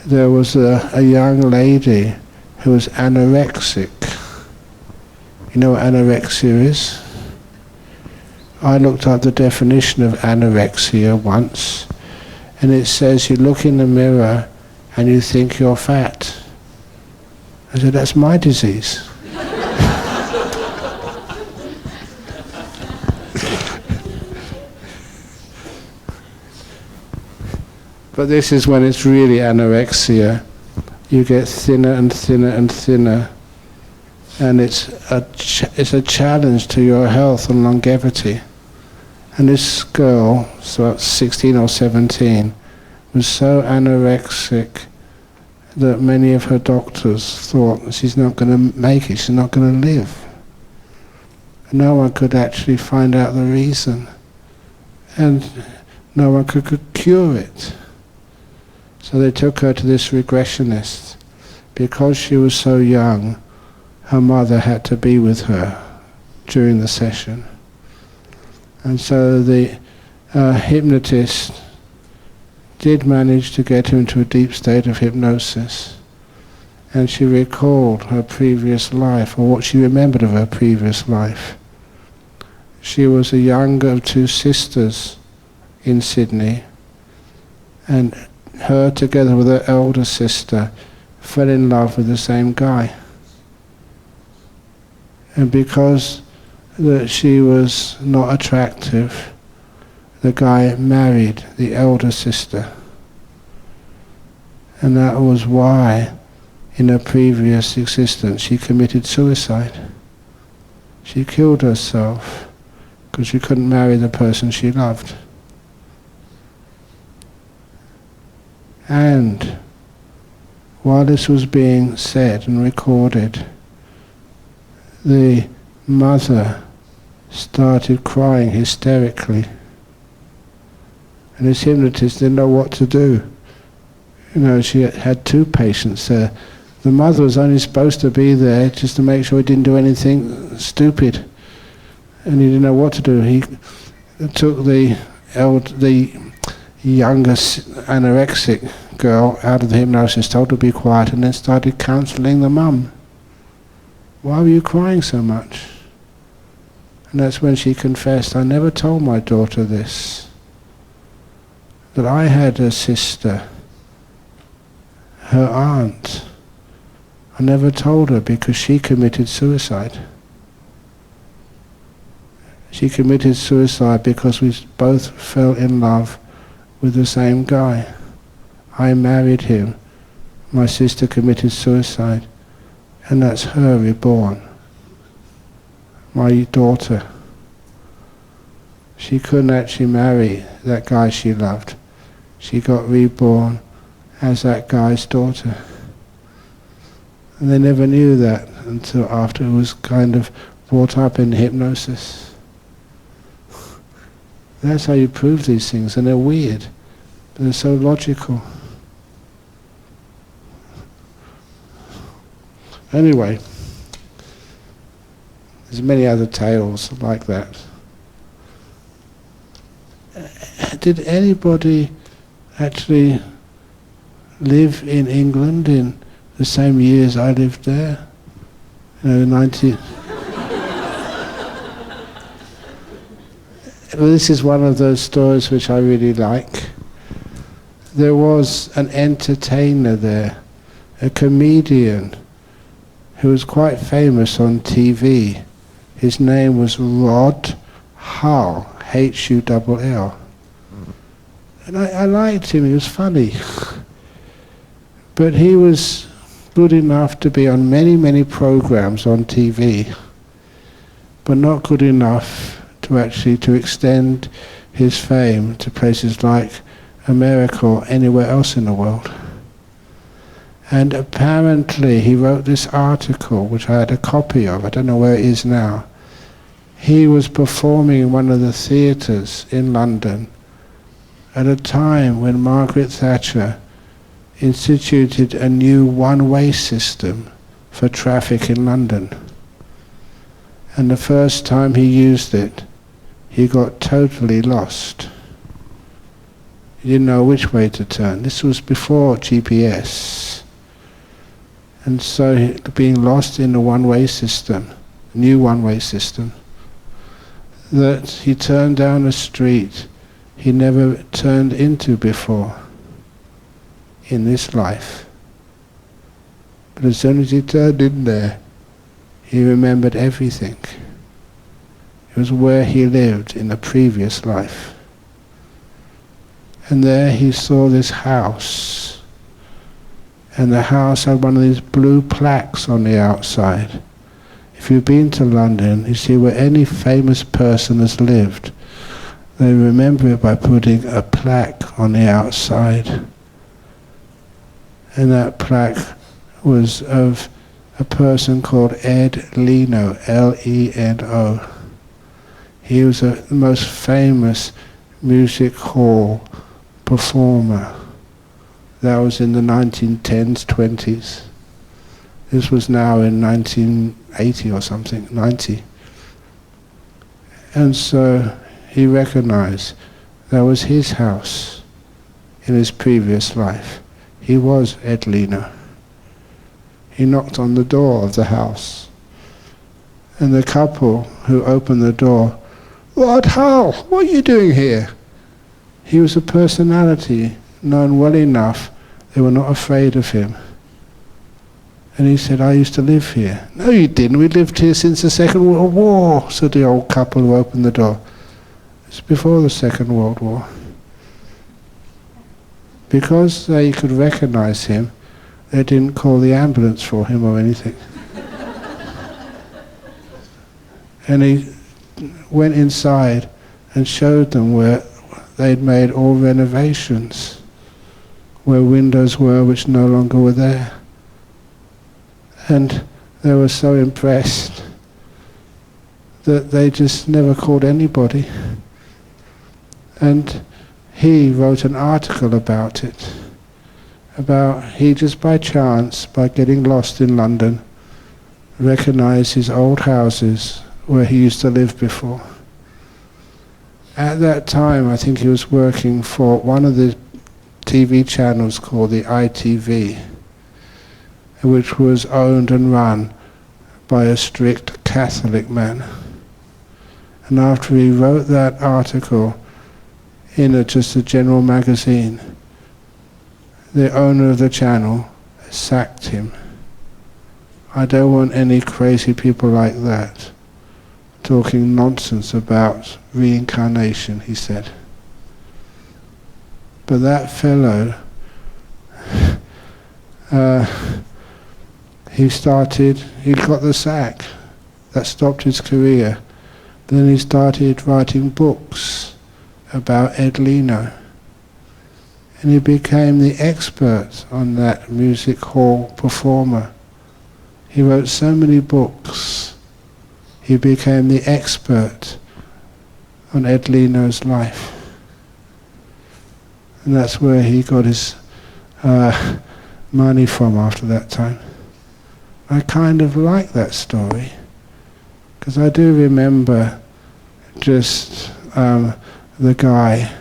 There was a young lady who was anorexic. You know what anorexia is? I looked up the definition of anorexia once, and it says you look in the mirror and you think you're fat. I said, that's my disease. But this is when it's really anorexia. You get thinner and thinner and thinner, and it's a challenge to your health and longevity. And this girl, so 16 or 17, was so anorexic that many of her doctors thought she's not going to make it, she's not going to live. And no one could actually find out the reason. And no one could cure it. So they took her to this regressionist. Because she was so young, her mother had to be with her during the session. And so the hypnotist did manage to get her into a deep state of hypnosis. And she recalled her previous life, or what she remembered of her previous life. She was the younger of two sisters in Sydney, and her together with her elder sister fell in love with the same guy. And because she was not attractive, the guy married the elder sister. And that was why, in her previous existence, she committed suicide. She killed herself because she couldn't marry the person she loved. And while this was being said and recorded, the mother started crying hysterically. And this hypnotist didn't know what to do. She had two patients there. The mother was only supposed to be there just to make sure he didn't do anything stupid. And he didn't know what to do. He took the youngest anorexic girl out of the hypnosis, told her to be quiet, and then started counselling the mum. Why were you crying so much? And that's when she confessed, I never told my daughter this, that I had a sister, her aunt. I never told her because she committed suicide. She committed suicide because we both fell in love with the same guy. I married him. My sister committed suicide. And that's her reborn. My daughter. She couldn't actually marry that guy she loved. She got reborn as that guy's daughter. And they never knew that until after it was kind of brought up in hypnosis. That's how you prove these things, and they're weird, but they're so logical. Anyway, there's many other tales like that. Did anybody actually live in England in the same years I lived there? 19... Well, this is one of those stories which I really like. there was an entertainer there, a comedian, who was quite famous on TV. His name was Rod Hull, Hull. And I liked him, he was funny. But he was good enough to be on many, many programs on TV, but not good enough to actually to extend his fame to places like America or anywhere else in the world. And apparently he wrote this article, which I had a copy of, I don't know where it is now. He was performing in one of the theatres in London at a time when Margaret Thatcher instituted a new one-way system for traffic in London. And the first time he used it, he got totally lost. He didn't know which way to turn. This was before GPS. And so being lost in the one-way system, new one-way system, that he turned down a street he never turned into before in this life. But as soon as he turned in there, he remembered everything. It was where he lived in the previous life. And there he saw this house. And the house had one of these blue plaques on the outside. If you've been to London, you see where any famous person has lived, they remember it by putting a plaque on the outside. And that plaque was of a person called Ed Leno, Leno. He was the most famous music hall performer. That was in the 1910s, 20s. This was now in 1980 or something, 90. And so he recognized that was his house in his previous life. He was Ed Leno. He knocked on the door of the house. And the couple who opened the door, "Rod Hull, what are you doing here?" He was a personality known well enough, they were not afraid of him. And he said, "I used to live here." "No, you didn't. We lived here since the Second World War," said the old couple who opened the door. It's before the Second World War. Because they could recognize him, they didn't call the ambulance for him or anything. And he went inside and showed them where they'd made all renovations, where windows were which no longer were there. And they were so impressed that they just never called anybody. And he wrote an article about it, about he just by chance, by getting lost in London, recognized his old houses where he used to live before. At that time, I think he was working for one of the TV channels called the ITV, which was owned and run by a strict Catholic man. And after he wrote that article in just a general magazine, the owner of the channel sacked him. "I don't want any crazy people like that talking nonsense about reincarnation," he said. But that fellow, he got the sack. That stopped his career. Then he started writing books about Ed Leno. And he became the expert on that music hall performer. He wrote so many books. He became the expert on Ed Leno's life. And that's where he got his money from after that time. I kind of like that story, because I do remember just the guy.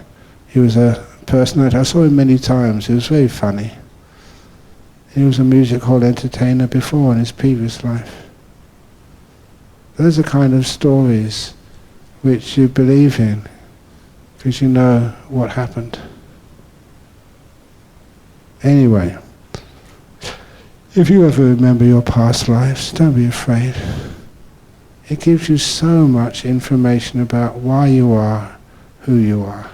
He was a personality. I saw him many times. He was very funny. He was a music hall entertainer before in his previous life. Those are kind of stories which you believe in because you know what happened. Anyway, if you ever remember your past lives, don't be afraid. It gives you so much information about why you are who you are.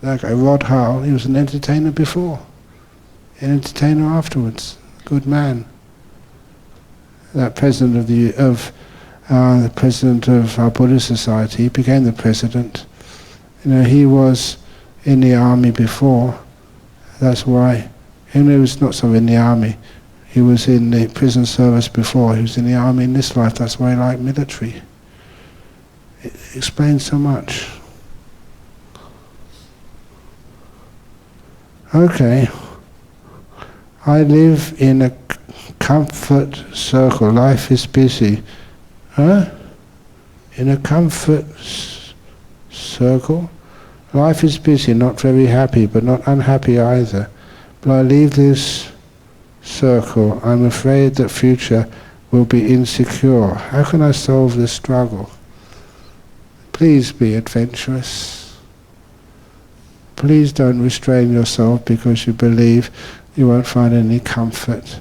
That guy, Rod Hull, he was an entertainer before, an entertainer afterwards, good man. That president of the president of our Buddhist Society, he became the president. You know, he was in the army before. That's why. And he was not so in the army. He was in the prison service before. He was in the army in this life. That's why he liked military. It explains so much. Okay. I live in a comfort circle. Life is busy. Huh? In a comfort circle? Life is busy, not very happy, but not unhappy either. But I leave this circle. I'm afraid that future will be insecure. How can I solve this struggle? Please be adventurous. Please don't restrain yourself because you believe you won't find any comfort.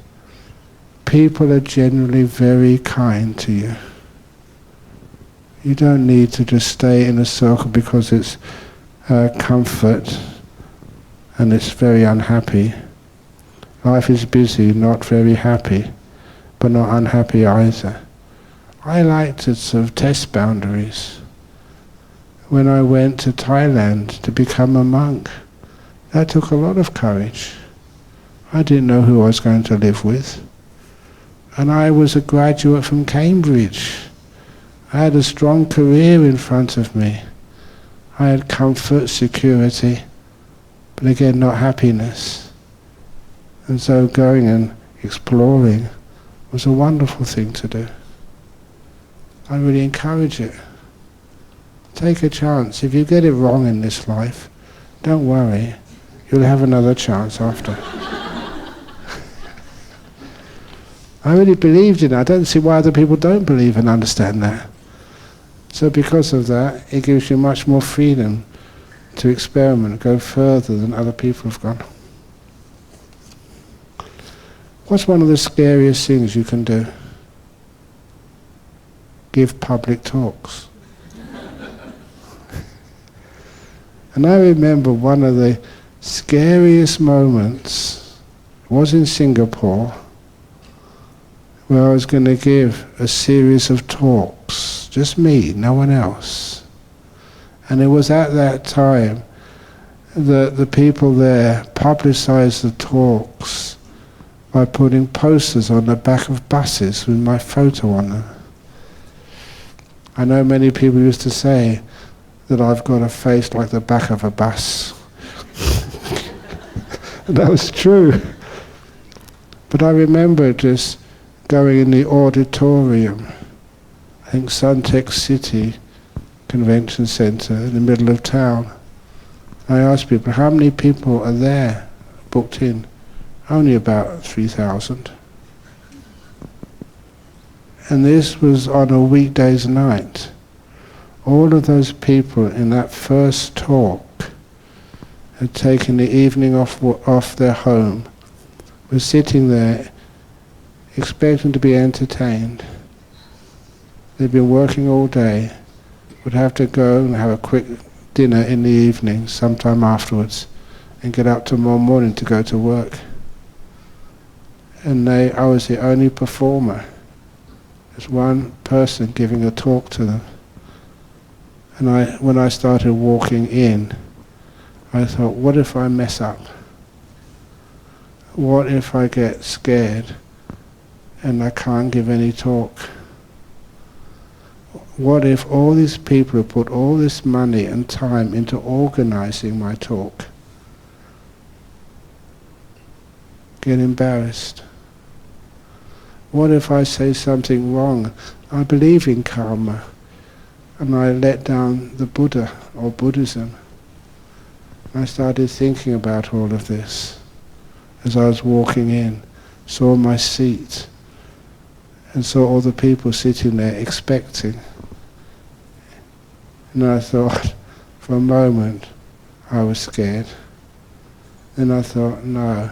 People are generally very kind to you. You don't need to just stay in a circle because it's comfort and it's very unhappy. Life is busy, not very happy, but not unhappy either. I like to sort of test boundaries. When I went to Thailand to become a monk, that took a lot of courage. I didn't know who I was going to live with. And I was a graduate from Cambridge. I had a strong career in front of me. I had comfort, security, but again, not happiness. And so going and exploring was a wonderful thing to do. I really encourage it. Take a chance. If you get it wrong in this life, don't worry. You'll have another chance after. I really believed in it. I don't see why other people don't believe and understand that. So because of that, it gives you much more freedom to experiment, go further than other people have gone. What's one of the scariest things you can do? Give public talks. And I remember one of the scariest moments was in Singapore, where I was going to give a series of talks, just me, no one else. And it was at that time that the people there publicized the talks by putting posters on the back of buses with my photo on them. I know many people used to say that I've got a face like the back of a bus. And that was true. But I remember just going in the auditorium, I think Suntec City Convention Centre in the middle of town. I asked people, how many people are there booked in? Only about 3,000. And this was on a weekday's night. All of those people in that first talk had taken the evening off their home, were sitting there expecting to be entertained. They'd been working all day, would have to go and have a quick dinner in the evening sometime afterwards and get up tomorrow morning to go to work. And I was the only performer. There's one person giving a talk to them. And when I started walking in, I thought, what if I mess up? What if I get scared and I can't give any talk? What if all these people who put all this money and time into organizing my talk get embarrassed? What if I say something wrong? I believe in karma, and I let down the Buddha or Buddhism. I started thinking about all of this as I was walking in, saw my seat, and saw all the people sitting there expecting. And I thought, for a moment, I was scared. Then I thought, no,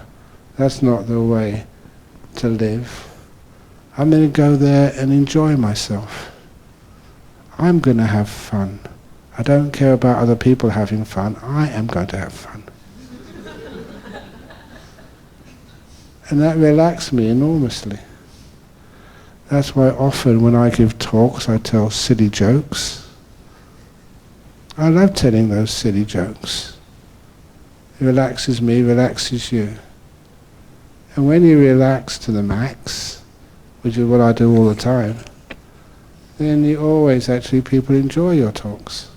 that's not the way to live. I'm going to go there and enjoy myself. I'm going to have fun. I don't care about other people having fun. I am going to have fun. And that relaxed me enormously. That's why often when I give talks, I tell silly jokes. I love telling those silly jokes. It relaxes me, relaxes you. And when you relax to the max, which is what I do all the time, then you always actually, people enjoy your talks.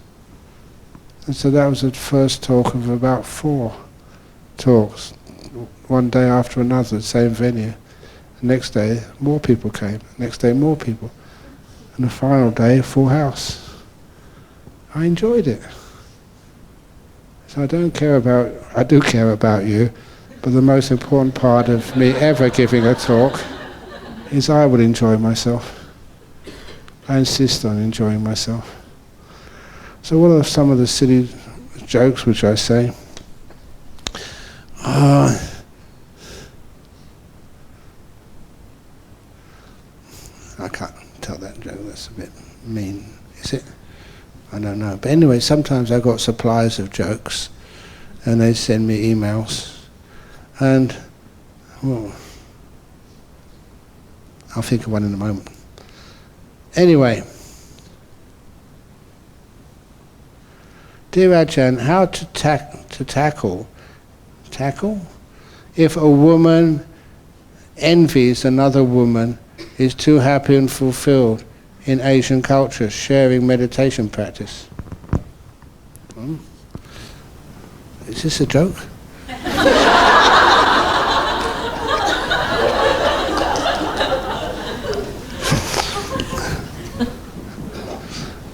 And so that was the first talk of about 4 talks, one day after another, same venue. The next day, more people came. The next day, more people. And the final day, full house. I enjoyed it. So I do care about you, but the most important part of me ever giving a talk is I would enjoy myself. I insist on enjoying myself. So what are some of the silly jokes which I say? I can't tell that joke, that's a bit mean, is it? I don't know. But anyway, sometimes I've got suppliers of jokes and they send me emails and, well, I'll think of one in a moment. Anyway, dear Ajahn, how to tackle if a woman envies another woman, is too happy and fulfilled in Asian culture, sharing meditation practice? Is this a joke?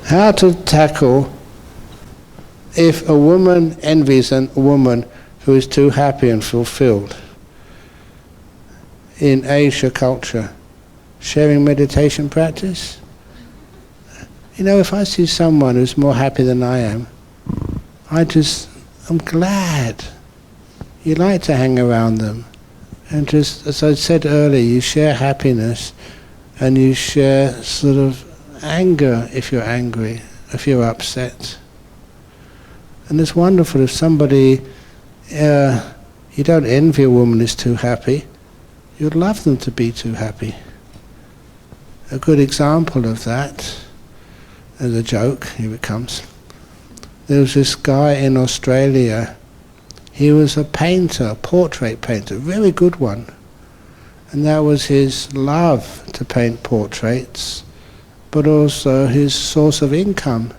How to tackle if a woman envies a woman who is too happy and fulfilled in Asia culture, sharing meditation practice? You know, if I see someone who's more happy than I am, I'm glad. You like to hang around them. And just, as I said earlier, you share happiness and you share sort of anger if you're angry, if you're upset. And it's wonderful if somebody, you don't envy a woman who's too happy, you'd love them to be too happy. A good example of that, as a joke, here it comes. There was this guy in Australia, he was a painter, a portrait painter, a very good one. And that was his love to paint portraits, but also his source of income.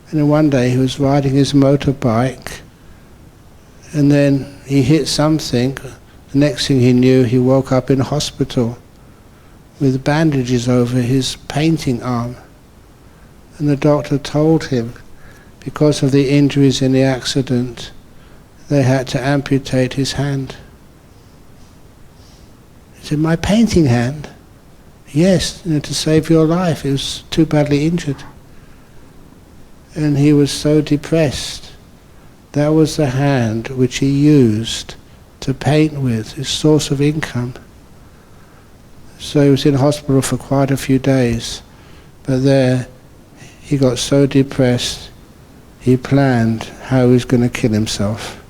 And then one day he was riding his motorbike, and then he hit something. The next thing he knew, he woke up in hospital with bandages over his painting arm. And the doctor told him, because of the injuries in the accident, they had to amputate his hand. He said, "My painting hand?" "Yes, to save your life. It was too badly injured." And he was so depressed. That was the hand which he used to paint with, his source of income. So he was in hospital for quite a few days. But there, he got so depressed, he planned how he was going to kill himself.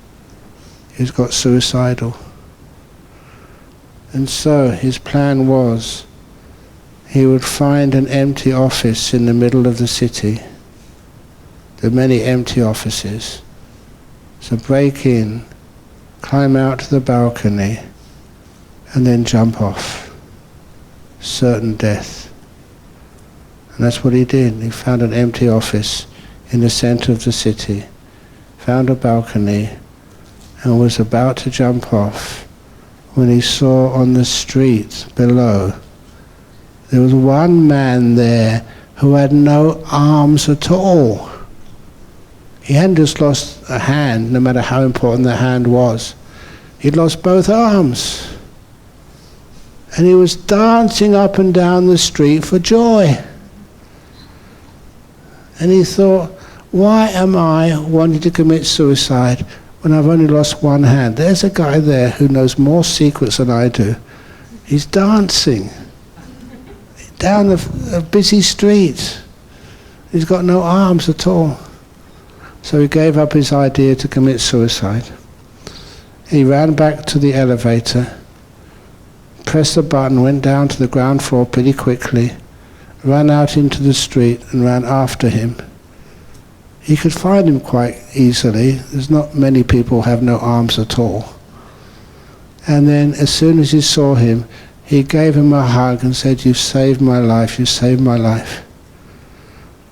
He got suicidal. And so his plan was, he would find an empty office in the middle of the city. There are many empty offices. So break in, climb out to the balcony, and then jump off. Certain death. And that's what he did. He found an empty office in the center of the city, found a balcony, and was about to jump off when he saw on the street below there was one man there who had no arms at all. He hadn't just lost a hand, no matter how important the hand was. He'd lost both arms. And he was dancing up and down the street for joy. And he thought, why am I wanting to commit suicide when I've only lost one hand. There's a guy there who knows more secrets than I do. He's dancing down a busy street. He's got no arms at all. So he gave up his idea to commit suicide. He ran back to the elevator, pressed the button, went down to the ground floor pretty quickly, ran out into the street and ran after him. He could find him quite easily. There's not many people who have no arms at all. And then as soon as he saw him, he gave him a hug and said, "You've saved my life, you saved my life."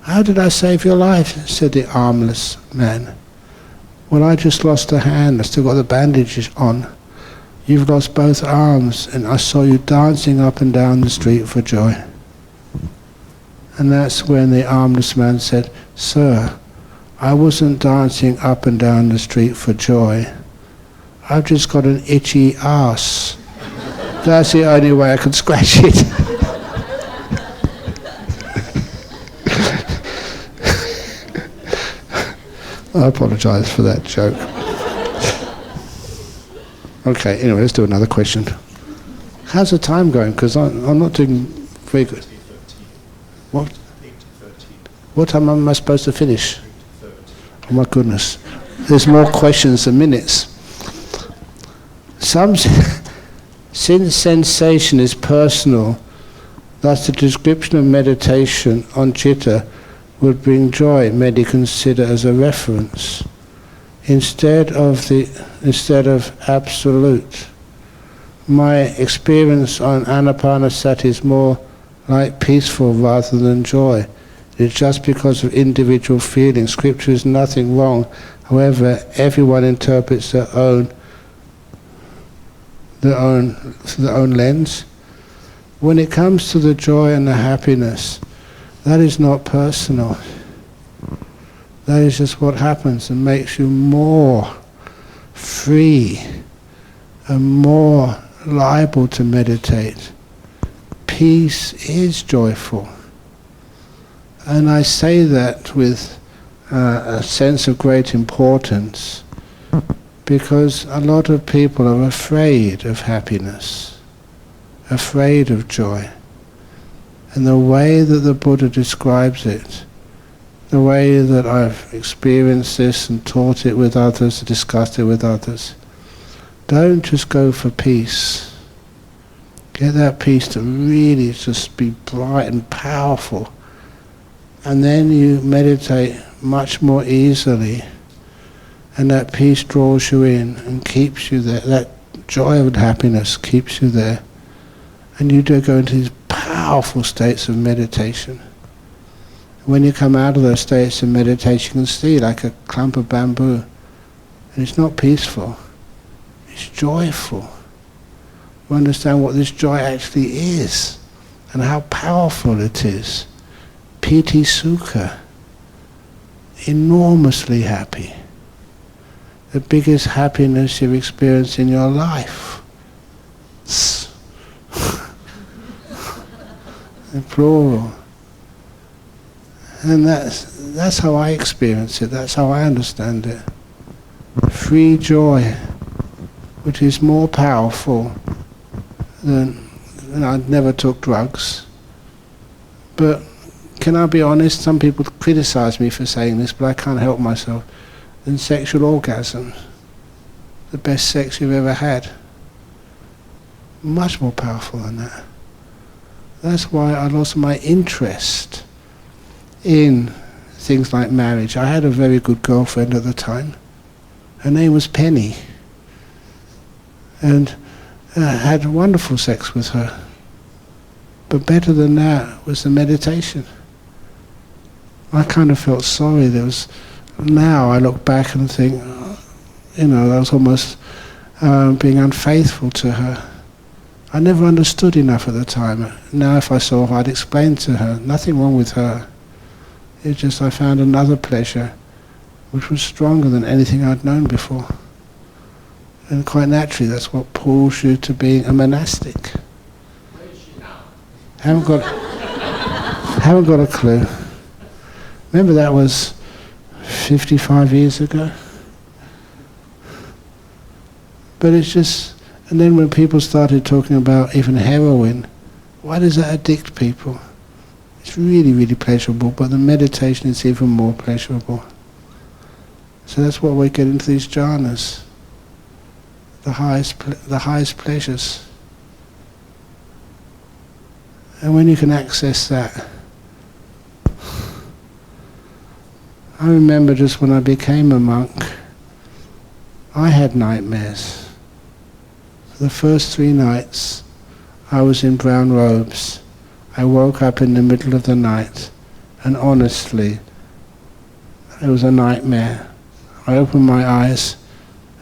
"How did I save your life?" said the armless man. "Well, I just lost a hand, I still got the bandages on. You've lost both arms, and I saw you dancing up and down the street for joy." And that's when the armless man said, "Sir, I wasn't dancing up and down the street for joy. I've just got an itchy ass. That's the only way I can scratch it." I apologise for that joke. Okay, anyway, let's do another question. How's the time going? Because I'm not doing very good. What? What time am I supposed to finish? Oh my goodness. There's more questions than minutes. Since sensation is personal, thus the description of meditation on citta would bring joy, many consider as a reference, instead of absolute. My experience on anapanasati is more like peaceful rather than joy. It's just because of individual feelings. Scripture is nothing wrong. However, everyone interprets their own lens. When it comes to the joy and the happiness, that is not personal. That is just what happens and makes you more free and more liable to meditate. Peace is joyful. And I say that with a sense of great importance, because a lot of people are afraid of happiness, afraid of joy. And the way that the Buddha describes it, the way that I've experienced this and taught it with others, discussed it with others, don't just go for peace. Get that peace to really just be bright and powerful. And then you meditate much more easily, and that peace draws you in and keeps you there. That joy and happiness keeps you there. And you do go into these powerful states of meditation. When you come out of those states of meditation, you can see like a clump of bamboo. And it's not peaceful. It's joyful. You understand what this joy actually is and how powerful it is. Piti sukha. Enormously happy. The biggest happiness you've experienced in your life. In plural. And that's how I experience it, that's how I understand it. Free joy, which is more powerful than I never took drugs. But can I be honest, some people criticize me for saying this, but I can't help myself. Than sexual orgasm, the best sex you've ever had. Much more powerful than that. That's why I lost my interest in things like marriage. I had a very good girlfriend at the time. Her name was Penny. And I had wonderful sex with her. But better than that was the meditation. I kind of felt sorry. Now I look back and think, that was almost being unfaithful to her. I never understood enough at the time. Now if I saw her, I'd explain to her, nothing wrong with her. It's just I found another pleasure which was stronger than anything I'd known before. And quite naturally that's what pulls you to being a monastic. Where is she now? Haven't got a clue. Remember that was 55 years ago? But it's just, and then when people started talking about even heroin, why does that addict people? It's really, really pleasurable, but the meditation is even more pleasurable. So that's why we get into these jhanas, the highest pleasures. And when you can access that, I remember just when I became a monk, I had nightmares. The first 3 nights I was in brown robes. I woke up in the middle of the night, and honestly, it was a nightmare. I opened my eyes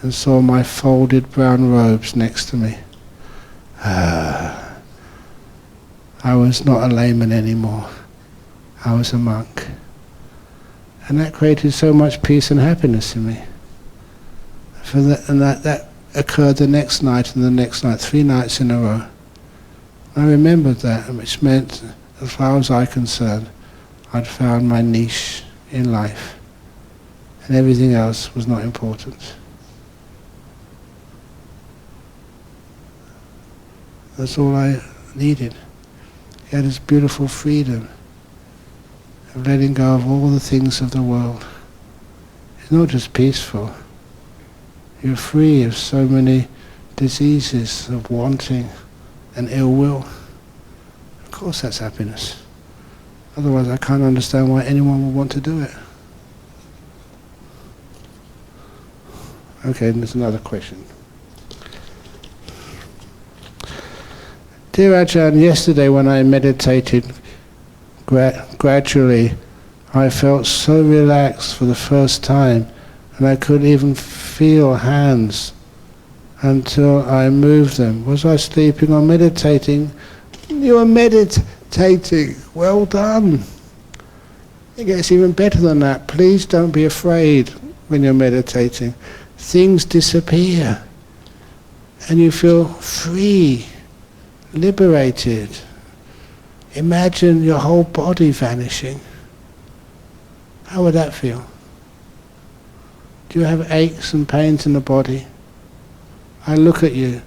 and saw my folded brown robes next to me. I was not a layman anymore. I was a monk. And that created so much peace and happiness in me. That occurred the next night and the next night, 3 nights in a row. I remembered that, which meant, as far as I'm concerned, I'd found my niche in life, and everything else was not important. That's all I needed. I had this beautiful freedom of letting go of all the things of the world. It's not just peaceful. You're free of so many diseases of wanting and ill will. Of course that's happiness. Otherwise I can't understand why anyone would want to do it. Okay, and there's another question. Dear Ajahn, yesterday when I meditated gradually, I felt so relaxed for the first time, and I could even feel hands until I moved them. Was I sleeping or meditating? You are meditating. Well done. It gets even better than that. Please don't be afraid when you're meditating. Things disappear and you feel free, liberated. Imagine your whole body vanishing. How would that feel? Do you have aches and pains in the body? I look at you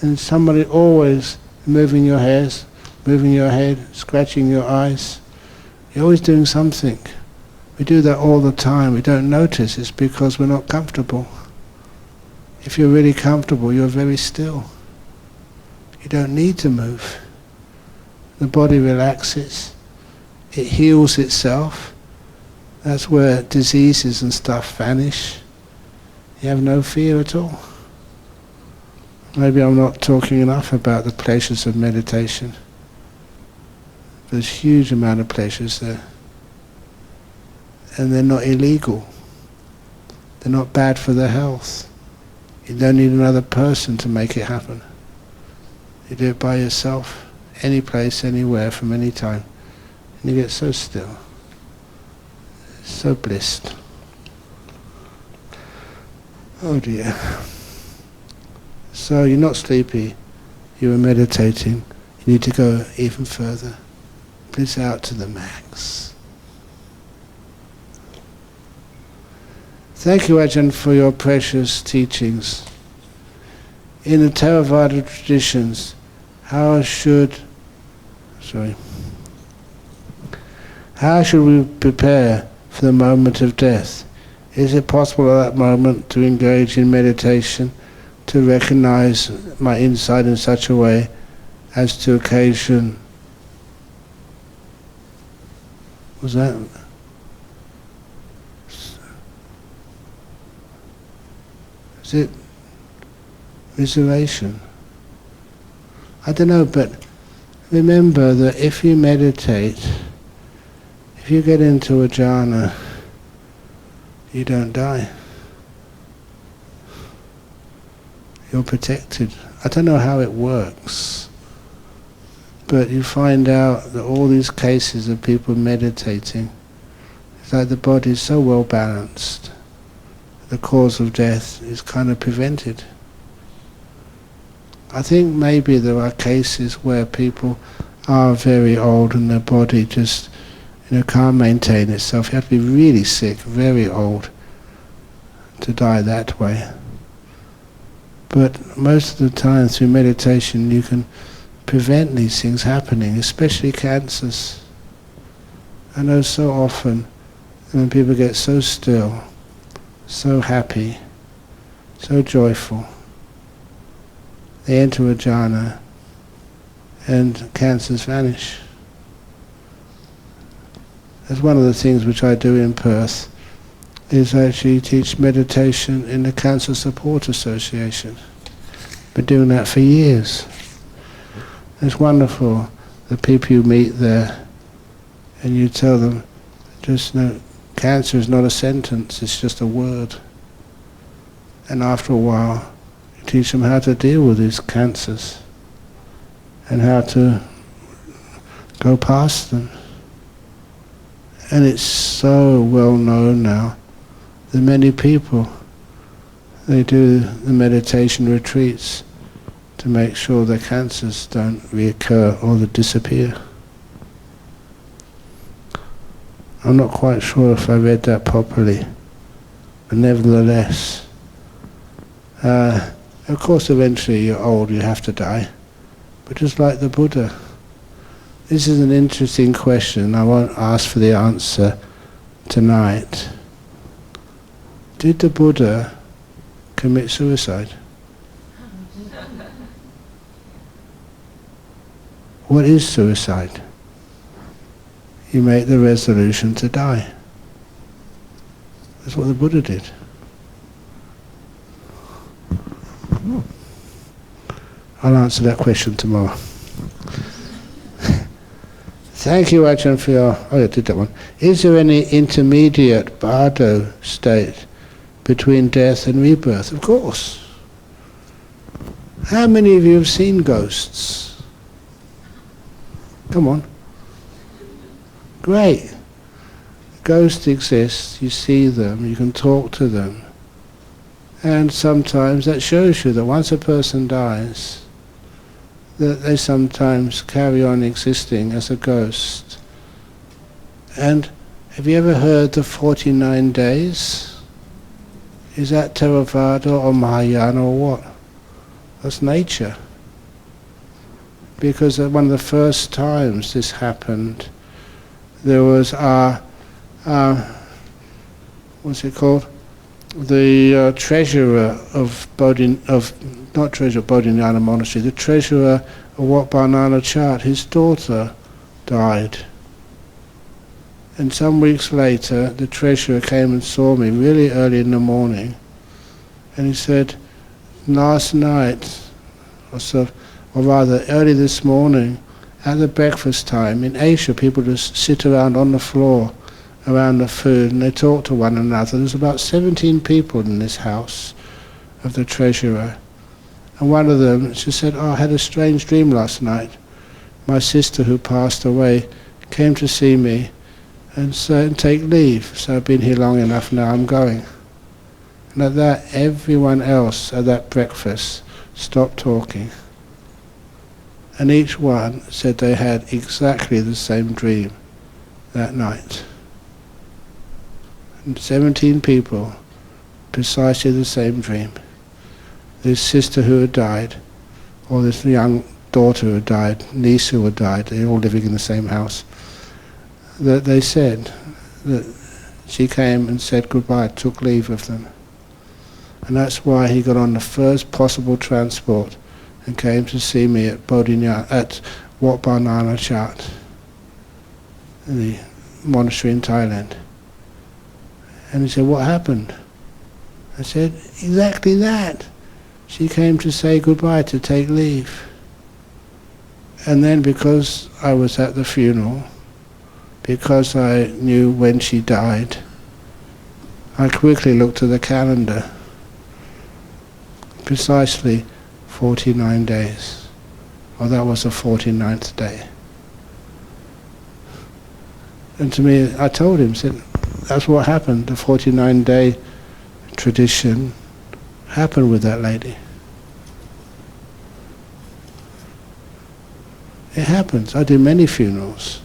and somebody always moving your hairs, moving your head, scratching your eyes. You're always doing something. We do that all the time. We don't notice. It's because we're not comfortable. If you're really comfortable, you're very still. You don't need to move. The body relaxes. It heals itself. That's where diseases and stuff vanish. You have no fear at all. Maybe I'm not talking enough about the pleasures of meditation. There's a huge amount of pleasures there. And they're not illegal. They're not bad for the health. You don't need another person to make it happen. You do it by yourself, any place, anywhere, from any time. And you get so still. So blissed. Oh dear. So you're not sleepy, you were meditating. You need to go even further. Bliss out to the max. Thank you, Ajahn, for your precious teachings. In the Theravada traditions, how should we prepare for the moment of death? Is it possible at that moment to engage in meditation, to recognize my insight in such a way as to occasion... Was that... Is it reservation? I don't know, but remember that if you meditate, if you get into a jhana, you don't die. You're protected. I don't know how it works, but you find out that all these cases of people meditating, it's like the body is so well balanced, the cause of death is kind of prevented. I think maybe there are cases where people are very old and their body just, can't maintain itself. You have to be really sick, very old, to die that way. But most of the time through meditation you can prevent these things happening, especially cancers. I know so often when people get so still, so happy, so joyful, they enter a jhana and cancers vanish. That's one of the things which I do in Perth, is actually teach meditation in the Cancer Support Association. Been doing that for years. It's wonderful, the people you meet there, and you tell them, just know, cancer is not a sentence, it's just a word. And after a while, you teach them how to deal with these cancers and how to go past them. And it's so well known now that many people, they do the meditation retreats to make sure their cancers don't reoccur or that disappear. I'm not quite sure if I read that properly, but nevertheless, of course eventually you're old, you have to die, but just like the Buddha. This is an interesting question, I won't ask for the answer tonight. Did the Buddha commit suicide? What is suicide? You make the resolution to die. That's what the Buddha did. I'll answer that question tomorrow. Thank you, Ajahn, for your... Oh, I did that one. Is there any intermediate bardo state between death and rebirth? Of course. How many of you have seen ghosts? Come on. Great. Ghosts exist, you see them, you can talk to them. And sometimes that shows you that once a person dies, that they sometimes carry on existing as a ghost. And have you ever heard the 49 days? Is that Theravada or Mahayana or what? That's nature. Because one of the first times this happened, there was what's it called? The treasurer of Bodhinyana Monastery, the treasurer of Wat Barnana Chat, his daughter died. And some weeks later, the treasurer came and saw me really early in the morning, and he said, last night, or rather early this morning, at the breakfast time, in Asia people just sit around on the floor around the food and they talk to one another. There's about 17 people in this house of the treasurer. And one of them, she said, I had a strange dream last night. My sister who passed away came to see me and take leave. So I've been here long enough now, I'm going. And at that, everyone else at that breakfast stopped talking. And each one said they had exactly the same dream that night. And 17 people, precisely the same dream. This sister who had died, or this young daughter who had died, niece who had died, they're all living in the same house, that they said that she came and said goodbye, took leave of them. And that's why he got on the first possible transport and came to see me at Wat Barnana Chat, the monastery in Thailand. And he said, what happened? I said, exactly that. She came to say goodbye, to take leave. And then because I was at the funeral, because I knew when she died, I quickly looked at the calendar. Precisely 49 days. Well, that was the 49th day. And to me, I told him, said, that's what happened. The 49-day tradition happened with that lady. It happens. I do many funerals.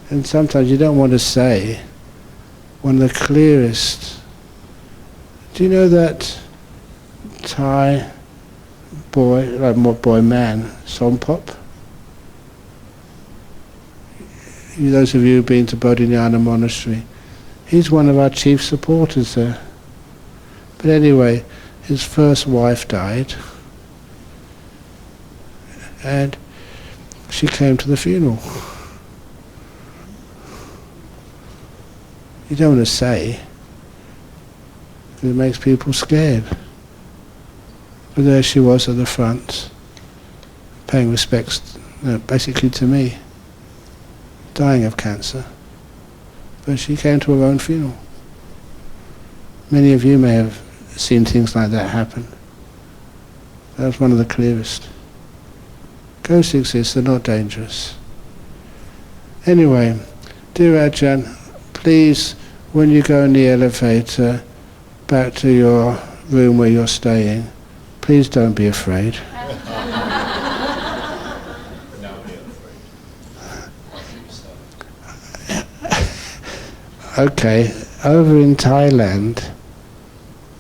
And sometimes you don't want to say, one of the clearest Do you know that Thai man, Sompop? Those of you who've been to Bodhinyana Monastery, he's one of our chief supporters there. But anyway, his first wife died, and she came to the funeral. You don't want to say, because it makes people scared. But there she was at the front, paying respects, basically to me, dying of cancer. But she came to her own funeral. Many of you may have seen things like that happen. That was one of the clearest. Ghosts exist, they're not dangerous. Anyway, dear Ajahn, please, when you go in the elevator back to your room where you're staying, please don't be afraid. Okay, over in Thailand,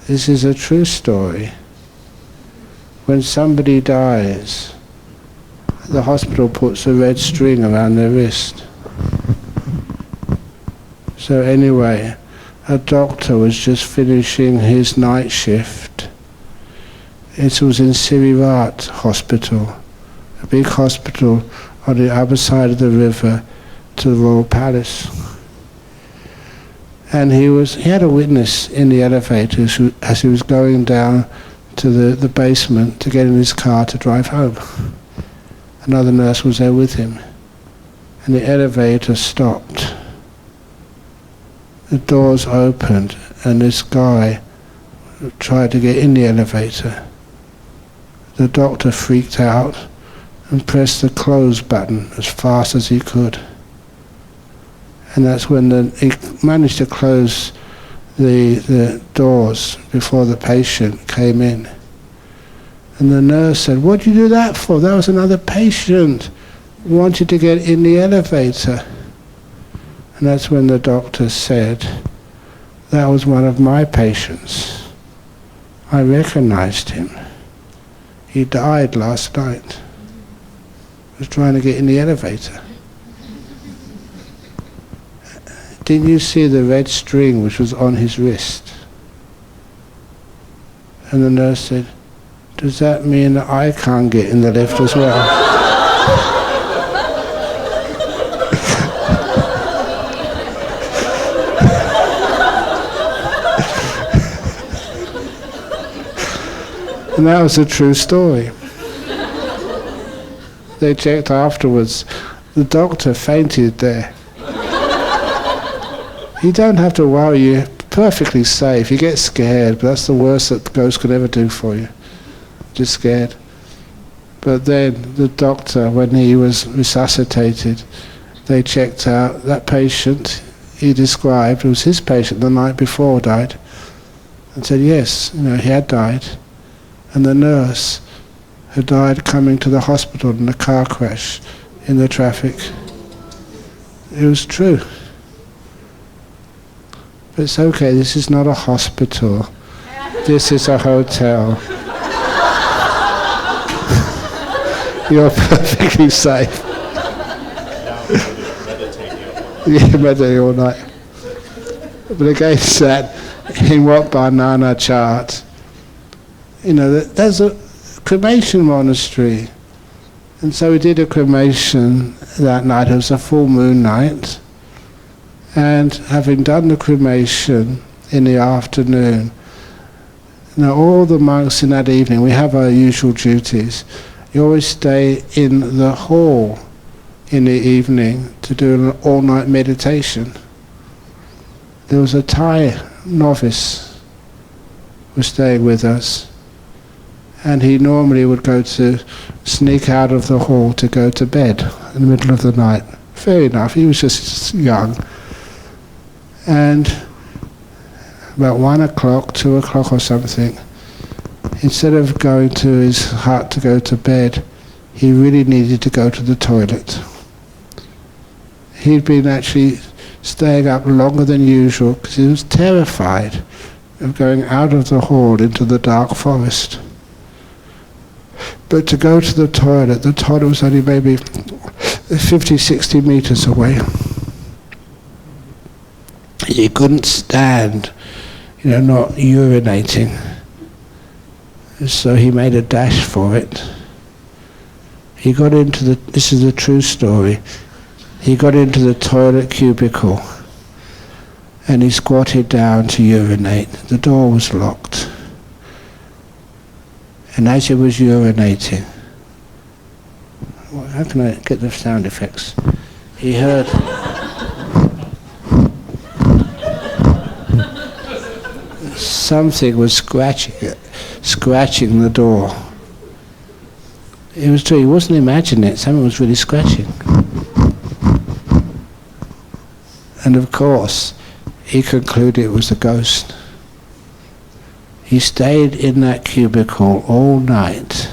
this is a true story. When somebody dies, the hospital puts a red string around their wrist. So anyway, a doctor was just finishing his night shift. It was in Sirirat Hospital, a big hospital on the other side of the river to the Royal Palace. And he had a witness in the elevator as he was going down to the basement to get in his car to drive home. Another nurse was there with him. And the elevator stopped. The doors opened and this guy tried to get in the elevator. The doctor freaked out and pressed the close button as fast as he could. And that's when he managed to close the doors before the patient came in. And the nurse said, "What did you do that for? That was another patient who wanted to get in the elevator." And that's when the doctor said, "That was one of my patients. I recognized him. He died last night. He was trying to get in the elevator." Didn't you see the red string which was on his wrist? And the nurse said, "Does that mean that I can't get in the lift as well?" And that was a true story. They checked afterwards. The doctor fainted there. You don't have to worry, you're perfectly safe. You get scared, but that's the worst that the ghost could ever do for you. Just scared. But then the doctor, when he was resuscitated, they checked out that patient he described, it was his patient the night before died, and said yes, he had died. And the nurse had died coming to the hospital in a car crash in the traffic. It was true. But it's okay, this is not a hospital. This is a hotel. You're perfectly safe. Yeah, meditate all night. But against that, in what Banana chart, there's a cremation monastery. And so we did a cremation that night. It was a full moon night. And having done the cremation in the afternoon, all the monks in that evening, we have our usual duties. You always stay in the hall in the evening to do an all-night meditation. There was a Thai novice who was staying with us, and he normally would sneak out of the hall to go to bed in the middle of the night. Fair enough, he was just young. And about 1 o'clock, 2 o'clock or something, instead of going to his hut to go to bed, he really needed to go to the toilet. He'd been actually staying up longer than usual because he was terrified of going out of the hall into the dark forest. But to go to the toilet was only maybe 50, 60 meters away. He couldn't stand, not urinating. So he made a dash for it. He got into this is a true story, he got into the toilet cubicle and he squatted down to urinate. The door was locked. And as he was urinating, how can I get the sound effects? He heard something was scratching the door. It was true, he wasn't imagining it, someone was really scratching. And of course, he concluded it was a ghost. He stayed in that cubicle all night.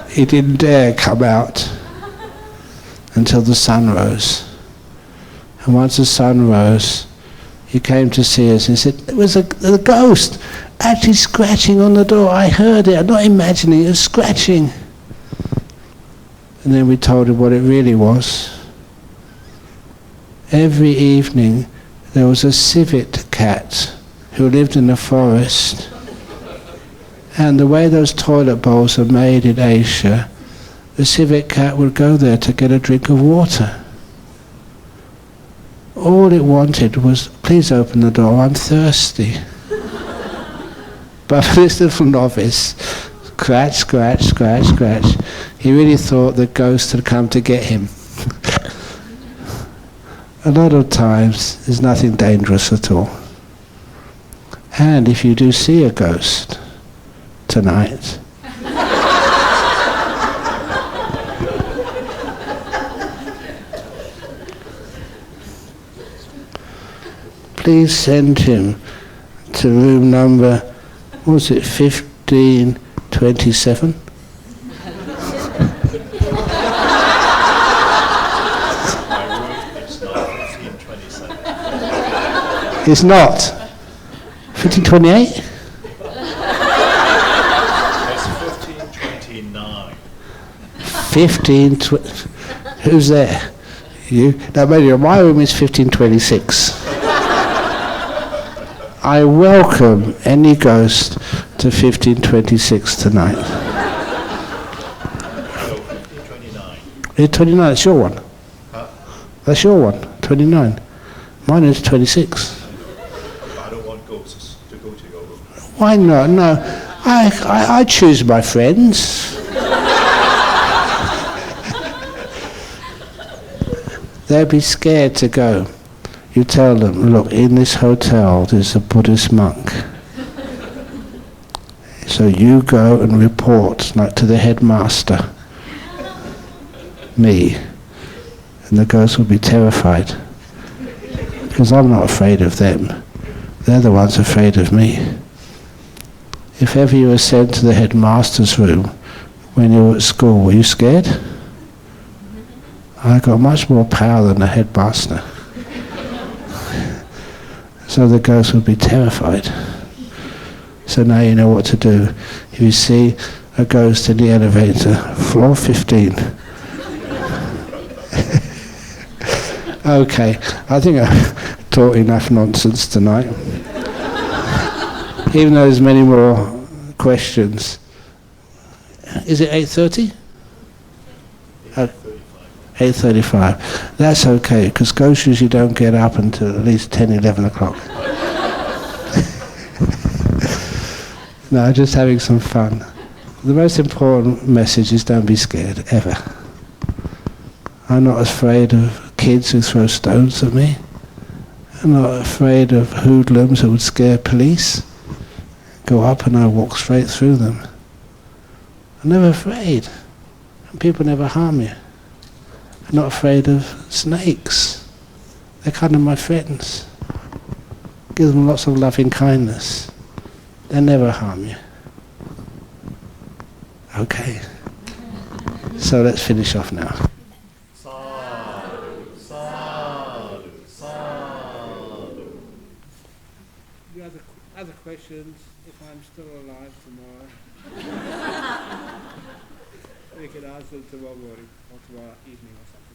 He didn't dare come out until the sun rose. And once the sun rose, he came to see us and said, "It was a ghost actually scratching on the door. I heard it, I'm not imagining it was scratching." And then we told him what it really was. Every evening there was a civet cat who lived in the forest, and the way those toilet bowls are made in Asia, the civet cat would go there to get a drink of water. All it wanted was, "Please open the door, I'm thirsty." But this little novice, scratch, scratch, scratch, scratch, he really thought the ghost had come to get him. A lot of times there's nothing dangerous at all. And if you do see a ghost tonight, please send him to room number, what was it, 1527? It's not. 1528? It's 1529. 1520. Who's there? You? Now, maybe my room is 1526. I welcome any ghost to 1526 tonight. No, 1529. 29, that's your one. Huh? That's your one, 29. Mine is 26. I don't want ghosts to go to your room. Why not? No, I choose my friends. They'll be scared to go. You tell them, "Look, in this hotel there's a Buddhist monk. So you go and report to the headmaster, me." And the ghost will be terrified. Because I'm not afraid of them. They're the ones afraid of me. If ever you were sent to the headmaster's room when you were at school, were you scared? I got much more power than the headmaster. So the ghost would be terrified. So now you know what to do. If you see a ghost in the elevator, floor 15. Okay, I think I've taught enough nonsense tonight. Even though there's many more questions. Is it 8:30? 8:35. That's okay, because ghosts usually don't get up until at least 10, 11 o'clock. No, just having some fun. The most important message is don't be scared, ever. I'm not afraid of kids who throw stones at me. I'm not afraid of hoodlums who would scare police. Go up and I walk straight through them. I'm never afraid. And people never harm you. I'm not afraid of snakes. They're kind of my friends. Give them lots of loving kindness. They never harm you. Okay. So let's finish off now. Sadhu, sadhu, sadhu. questions if I'm still alive tomorrow. We can answer tomorrow morning or tomorrow evening or something.